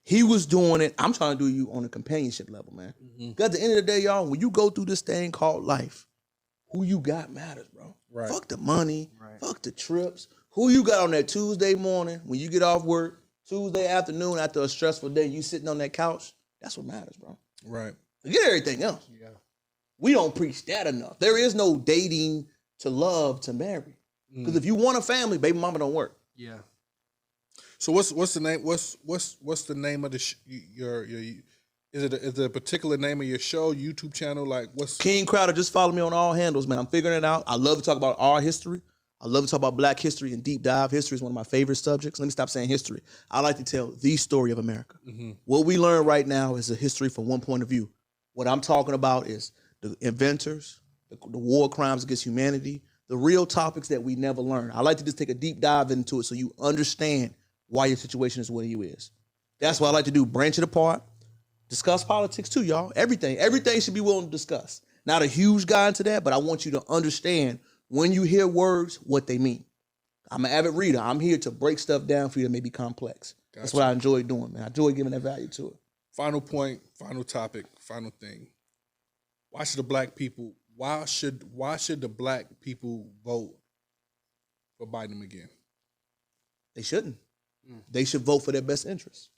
he was doing it. I'm trying to do you on a companionship level, man. Because at the end of the day, y'all, when you go through this thing called life, who you got matters, bro. Right. Fuck the money. Right. Fuck the trips. Who you got on that Tuesday morning when you get off work, Tuesday afternoon after a stressful day, you sitting on that couch, that's what matters, bro. Right. Forget everything else. Yeah. We don't preach that enough. There is no dating to love to marry. Because if you want a family, baby mama don't work. Yeah. So what's the name? What's the name of the your is it a particular name of your show, YouTube channel? Like what's King Crowder? Just follow me on all handles, man. I'm figuring it out. I love to talk about our history. I love to talk about Black history and deep dive. History is one of my favorite subjects. Let me stop saying history. I like to tell the story of America. What we learn right now is a history from one point of view. What I'm talking about is the inventors, the war crimes against humanity, the real topics that we never learn. I like to just take a deep dive into it so you understand why your situation is what you is. That's what I like to do. Branch it apart. Discuss politics too, y'all. Everything should be willing to discuss. Not a huge guy into that, but I want you to understand when you hear words, what they mean. I'm an avid reader. I'm here to break stuff down for you that may be complex. Gotcha. That's what I enjoy doing, man. I enjoy giving that value to it. Final point, final topic, final thing. Why should the black people vote for Biden again? They shouldn't. They should vote for their best interests.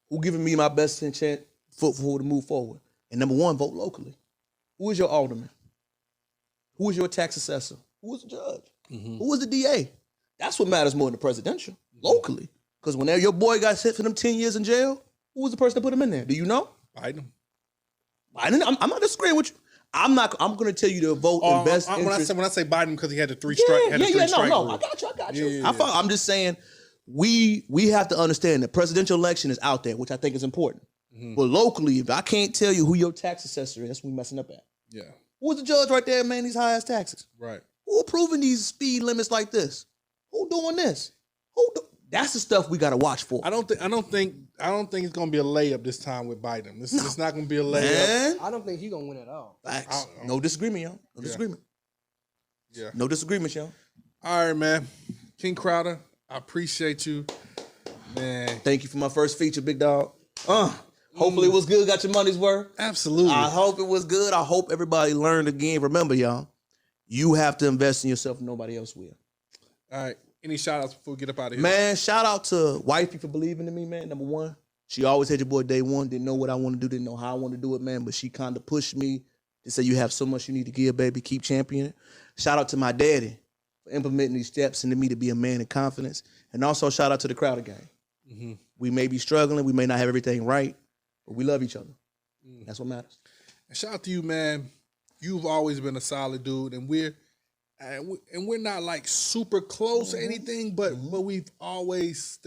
Who giving me my best chance for to move forward? And number one, vote locally. Who is your alderman? Who is your tax assessor? Who is the judge? Who is the DA? That's what matters more than the presidential. Locally. Because whenever your boy got sent for them 10 years in jail, who was the person that put him in there? Do you know? Biden. I'm not disagreeing with you. I'm going to tell you to vote in best interest. When I say Biden, because he had the three strike. No. I got you. Yeah. I'm just saying we have to understand the presidential election is out there, which I think is important. But locally, if I can't tell you who your tax assessor is, that's what we messing up at. Yeah. Who's the judge right there, man? These high ass taxes. Right. Who approving these speed limits like this? Who doing this? That's the stuff we got to watch for. I don't think it's gonna be a layup this time with Biden. It's not gonna be a layup. Man. I don't think he's gonna win at all. Facts. No disagreement, y'all. No disagreement. Yeah. No disagreements, y'all. All right, man. King Crowder, I appreciate you, man. Thank you for my first feature, big dog. Hopefully it was good. Got your money's worth. Absolutely. I hope it was good. I hope everybody learned again. Remember, y'all, you have to invest in yourself. Nobody else will. All right. Any shout outs before we get up out of here? Man, shout out to wifey for believing in me, man. Number one, she always had your boy day one. Didn't know what I want to do. Didn't know how I want to do it, man. But she kind of pushed me to say, you have so much you need to give, baby. Keep championing. Shout out to my daddy for implementing these steps into me to be a man in confidence. And also shout out to the Crowder gang. We may be struggling. We may not have everything right. But we love each other. That's what matters. And shout out to you, man. You've always been a solid dude, and we're not like super close or anything, but we've always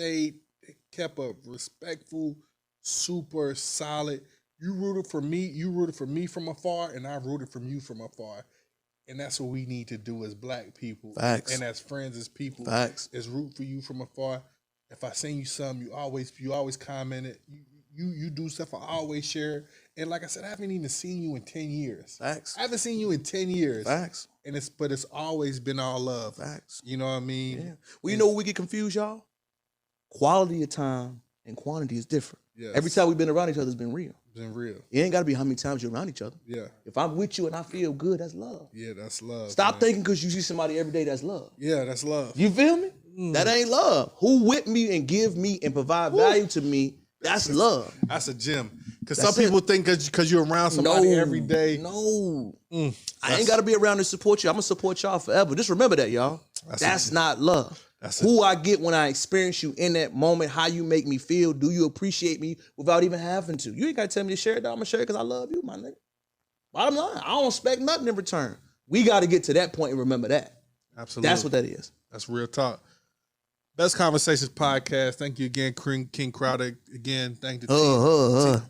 kept a respectful, super solid. You rooted for me from afar, and I rooted from you from afar. And that's what we need to do as black people. Facts. And as friends, as people. Facts. Is root for you from afar. If I send you something, you always comment it. You do stuff, I always share. And like I said, I haven't even seen you in 10 years. Facts. I haven't seen you in 10 years. Facts. But it's always been all love. Facts. You know what I mean? Yeah. Well, you know what we get confused, y'all? Quality of time and quantity is different. Yes. Every time we've been around each other, it's been real. It's been real. It ain't got to be how many times you're around each other. Yeah. If I'm with you and I feel good, that's love. Yeah, that's love. Stop thinking because you see somebody every day, that's love. Yeah, that's love. You feel me? That ain't love. Who with me and give me and provide value to me, that's love. That's a gem. Because some people think because you're around somebody every day. No. I ain't got to be around to support you. I'm going to support y'all forever. Just remember that, y'all. That's not love. Who I get when I experience you in that moment, how you make me feel. Do you appreciate me without even having to? You ain't got to tell me to share it, dog. I'm going to share it because I love you, my nigga. Bottom line, I don't expect nothing in return. We got to get to that point and remember that. Absolutely. That's what that is. That's real talk. Best Conversations podcast. Thank you again, King Crowder. Again, thank the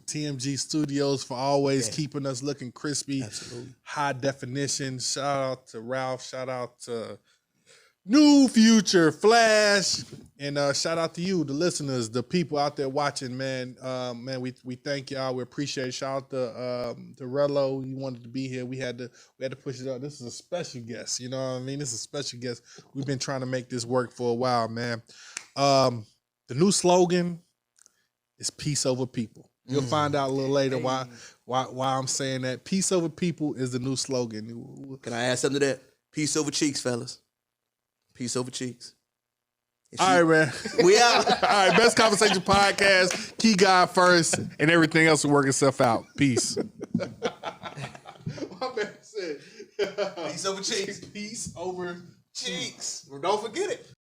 TMG Studios for always keeping us looking crispy. Absolutely. High definition. Shout out to Ralph. Shout out to New Future Flash. And shout out to you, the listeners, the people out there watching, man. Man, we thank y'all. We appreciate it. Shout out to Rello. He wanted to be here. We had to push it up. This is a special guest. You know what I mean? This is a special guest. We've been trying to make this work for a while, man. The new slogan is peace over people. You'll find out a little later why I'm saying that. Peace over people is the new slogan. Can I add something to that? Peace over cheeks, fellas. Peace over cheeks. All right, man. We out. All right, Best Conversation podcast. Key God first, and everything else will work itself out. Peace. My man said, Peace over cheeks. Peace over Cheeks. Don't forget it.